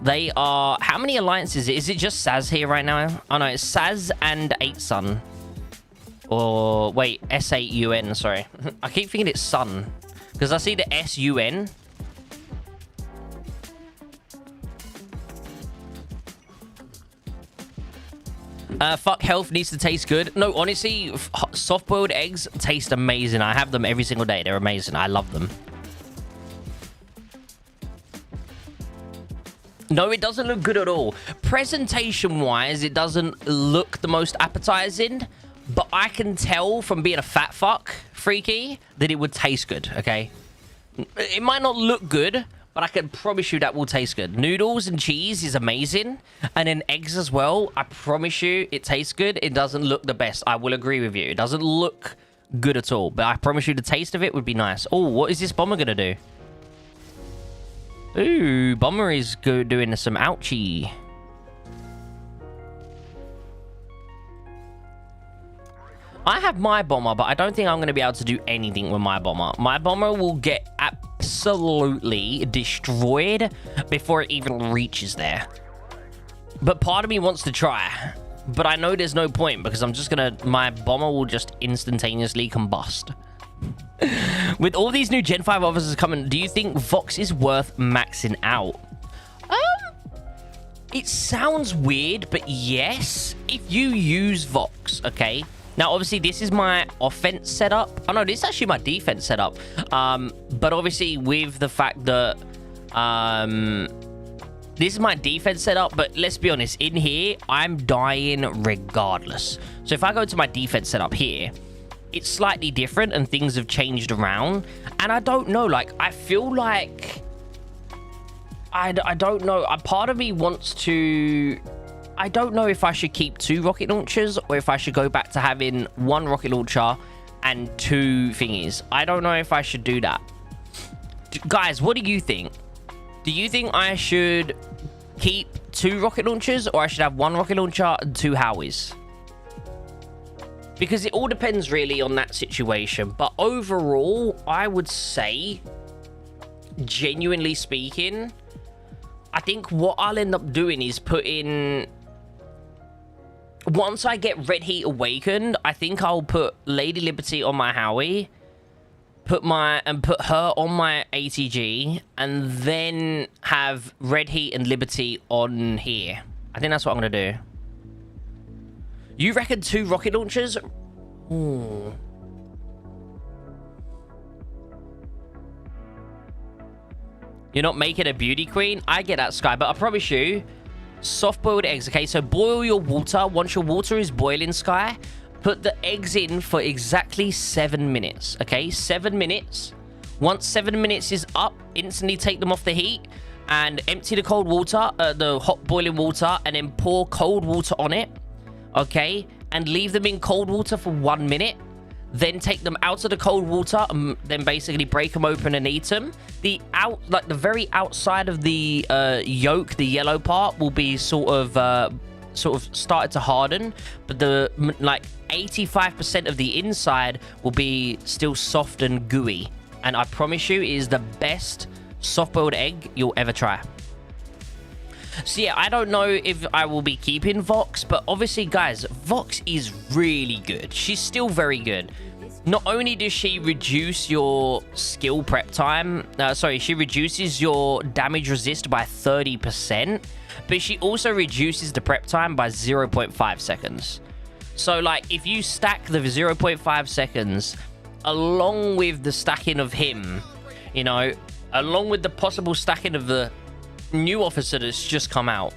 they are... How many alliances is it? Just Saz here right now? Oh, no, it's Saz and 8sun. Or, wait, S8UN, sorry. I keep thinking it's Sun. Because I see the SUN. Fuck health needs to taste good. No, honestly, soft-boiled eggs taste amazing. I have them every single day. They're amazing. I love them. No, it doesn't look good at all. Presentation-wise, it doesn't look the most appetizing. But I can tell from being a fat fuck, Freaky, that it would taste good, okay? It might not look good, but I can promise you that will taste good. Noodles and cheese is amazing. And then eggs as well. I promise you it tastes good. It doesn't look the best. I will agree with you. It doesn't look good at all. But I promise you the taste of it would be nice. Oh, what is this bomber going to do? Ooh, bomber is doing some ouchie. I have my bomber, but I don't think I'm going to be able to do anything with my bomber. My bomber will get absolutely destroyed before it even reaches there. But part of me wants to try. But I know there's no point because I'm just going to... My bomber will just instantaneously combust. With all these new Gen 5 officers coming, do you think Vox is worth maxing out? It sounds weird, but yes. If you use Vox, okay... Now, obviously, this is my offense setup. Oh, no, this is actually my defense setup. But obviously, with the fact that... this is my defense setup, but let's be honest. In here, I'm dying regardless. So if I go to my defense setup here, it's slightly different and things have changed around. And I don't know, like, I feel like... I don't know. A part of me wants to... I don't know if I should keep 2 rocket launchers or if I should go back to having 1 rocket launcher and 2 thingies. I don't know if I should do that. Guys, what do you think? Do you think I should keep 2 rocket launchers or I should have 1 rocket launcher and 2 Howies? Because it all depends really on that situation. But overall, I would say, genuinely speaking, I think what I'll end up doing is putting... Once I get Red Heat Awakened, I think I'll put Lady Liberty on my Howie, put her on my ATG, and then have Red Heat and Liberty on here. I think that's what I'm gonna do. You reckon 2 rocket launchers? Ooh. You're not making a beauty queen? I get that, Sky, but I promise you, soft-boiled eggs, okay? So boil your water. Once your water is boiling, Sky, put the eggs in for exactly 7 minutes, okay? 7 minutes. Once 7 minutes is up, instantly take them off the heat and empty the cold water, the hot boiling water, and then pour cold water on it, okay? And leave them in cold water for 1 minute. Then take them out of the cold water and then basically break them open and eat them. The very outside of the yolk, the yellow part, will be sort of started to harden, but the 85% of the inside will be still soft and gooey. And I promise you, it is the best soft-boiled egg you'll ever try. So yeah, I don't know if I will be keeping Vox, but obviously, guys, Vox is really good. She's still very good. Not only does she reduce your skill prep time, she reduces your damage resist by 30%, but she also reduces the prep time by 0.5 seconds. So, like, if you stack the 0.5 seconds along with the stacking of him, you know, along with the possible stacking of the new officer that's just come out,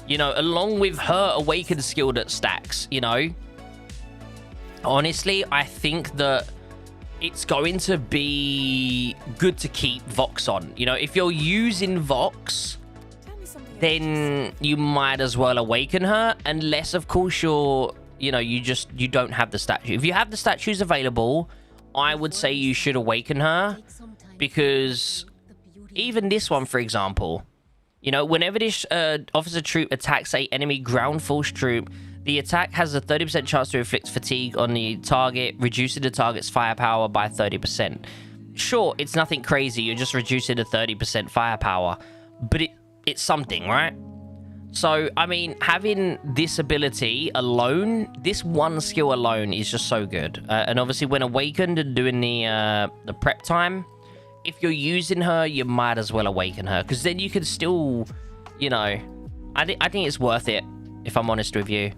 you know, along with her awakened skill that stacks, you know, honestly, I think that it's going to be good to keep Vox on. You know, if you're using Vox, then you might as well awaken her, unless of course you don't have the statue. If you have the statues available, I would say you should awaken her, because even this one, for example, whenever this officer troop attacks a enemy ground force troop, the attack has a 30% chance to inflict fatigue on the target, reducing the target's firepower by 30%. Sure, it's nothing crazy, you're just reducing the 30% firepower, but it's something, right? So, I mean, having this ability alone, this one skill alone is just so good. And obviously, when awakened and doing the prep time, if you're using her, you might as well awaken her, because then you can still, I think it's worth it, if I'm honest with you.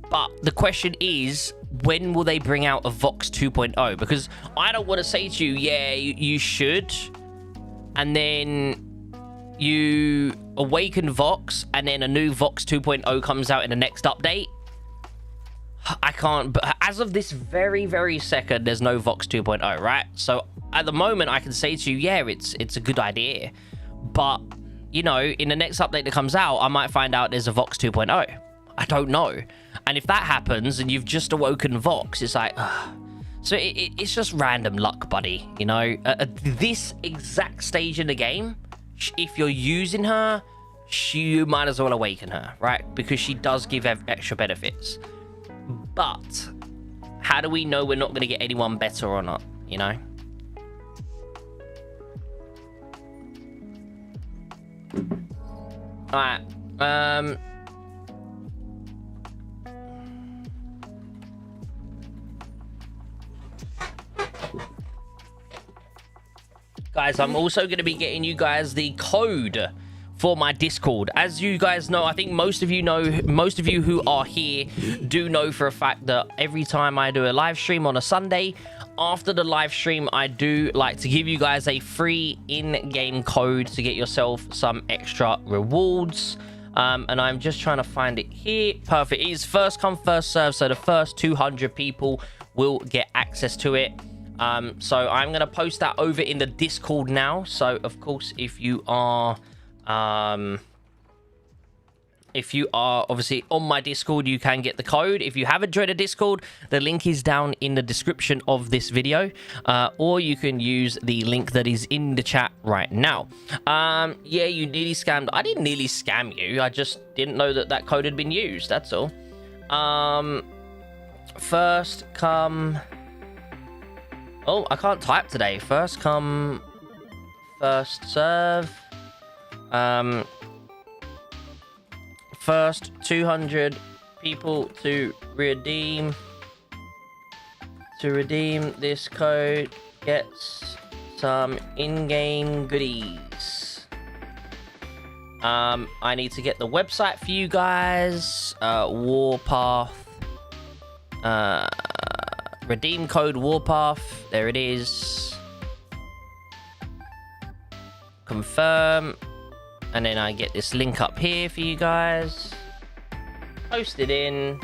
But the question is, when will they bring out a Vox 2.0? Because I don't want to say to you, yeah, you should, and then you awaken Vox, and then a new Vox 2.0 comes out in the next update. I can't, but as of this very, very second, there's no Vox 2.0, right? So at the moment, I can say to you, yeah, it's a good idea. But, in the next update that comes out, I might find out there's a Vox 2.0. I don't know. And if that happens and you've just awoken Vox, it's like, ugh. So it's just random luck, buddy. At this exact stage in the game, if you're using her, you might as well awaken her, right? Because she does give extra benefits. But how do we know we're not going to get anyone better or not, Alright, guys, I'm also going to be getting you guys the code for my Discord. As you guys know, I think most of you who are here do know for a fact that every time I do a live stream on a Sunday, after the live stream, I do like to give you guys a free in-game code to get yourself some extra rewards. And I'm just trying to find it here. Perfect. It is first come, first serve, so the first 200 people will get access to it. So I'm going to post that over in the Discord now. So, of course, if you are obviously on my Discord, you can get the code. If you haven't joined the Discord, the link is down in the description of this video, or you can use the link that is in the chat right now. Yeah, you nearly scammed. I didn't nearly scam you. I just didn't know that code had been used. That's all. First come. Oh, I can't type today. First come, first serve. First 200 people to redeem this code gets some in-game goodies. I need to get the website for you guys. Warpath. Redeem code Warpath. There it is. Confirm. And then I get this link up here for you guys. Post it in.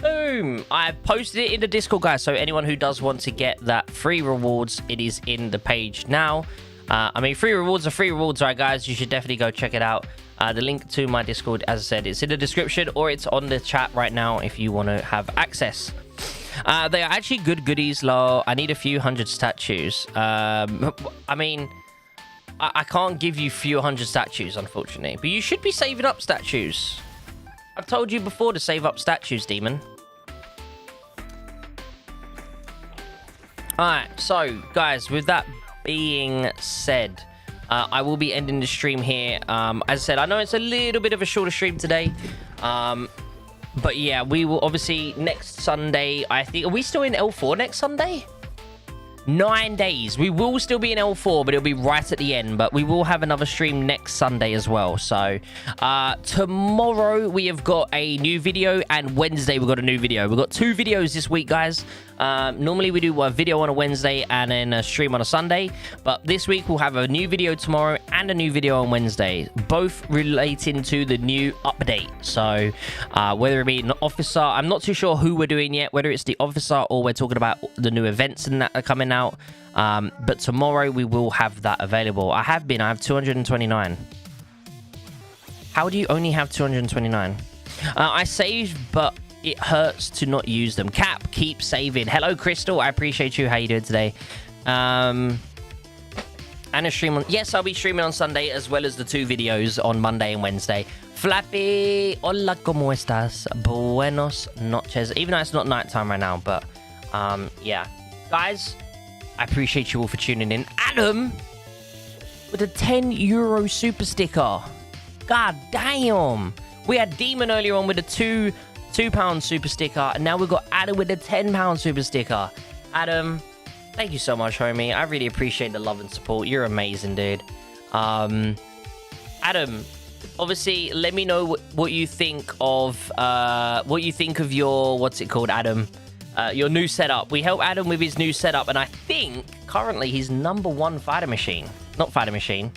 Boom! I posted it in the Discord, guys. So anyone who does want to get that free rewards, it is in the page now. I mean, free rewards are free rewards, right, guys? You should definitely go check it out. The link to my Discord, as I said, it's in the description, or it's on the chat right now if you want to have access. They are actually good goodies, lol. I need a few hundred statues. I mean, I can't give you a few hundred statues, unfortunately. But you should be saving up statues. I've told you before to save up statues, Demon. Alright, so, guys, with that being said, I will be ending the stream here. As I said, I know it's a little bit of a shorter stream today. But yeah, we will obviously next Sunday, I think. Are we still in L4 next Sunday? 9 days. We will still be in L4, but it'll be right at the end. But we will have another stream next Sunday as well. So tomorrow we have got a new video, and Wednesday we've got a new video. We've got 2 videos this week, guys. Normally we do a video on a Wednesday and then a stream on a Sunday, but this week we'll have a new video tomorrow and a new video on Wednesday, both relating to the new update. So whether it be an officer, I'm not too sure who we're doing yet, whether it's the officer or we're talking about the new events and that are coming out. But tomorrow we will have that available. I have 229. How do you only have 229? I saved, but it hurts to not use them. Cap, keep saving. Hello, Crystal. I appreciate you. How you doing today? And a stream on... Yes, I'll be streaming on Sunday, as well as the 2 videos on Monday and Wednesday. Flappy, hola, ¿cómo estás? Buenos noches. Even though it's not nighttime right now, but yeah. Guys, I appreciate you all for tuning in. Adam, with a €10 super sticker. God damn. We had Demon earlier on with a £2 super sticker, and now we've got Adam with a £10 super sticker. Adam, thank you so much, homie. I really appreciate the love and support. You're amazing, dude. Adam, obviously, let me know what you think of your, what's it called, Adam? Your new setup. We helped Adam with his new setup, and I think currently he's #1 fighter machine. Not fighter machine.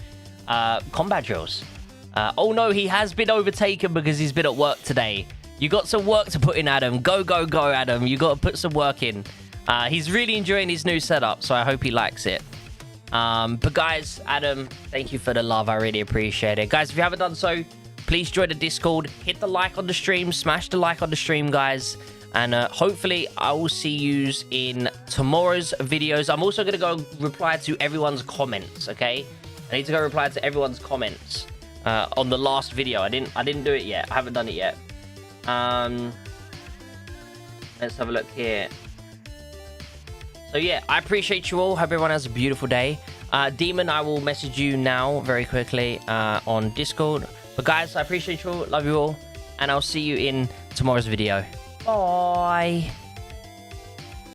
Combat drills. Oh no, he has been overtaken because he's been at work today. You got some work to put in, Adam. Go, go, go, Adam. You got to put some work in. He's really enjoying his new setup, so I hope he likes it. But guys, Adam, thank you for the love. I really appreciate it. Guys, if you haven't done so, please join the Discord. Hit the like on the stream. Smash the like on the stream, guys. And hopefully, I will see you in tomorrow's videos. I'm also going to go reply to everyone's comments, okay? I need to go reply to everyone's comments on the last video. I didn't do it yet. I haven't done it yet. Let's have a look here. So yeah, I appreciate you all. Hope everyone has a beautiful day. Demon, I will message you now very quickly on Discord. But guys, I appreciate you all. Love you all. And I'll see you in tomorrow's video. Bye.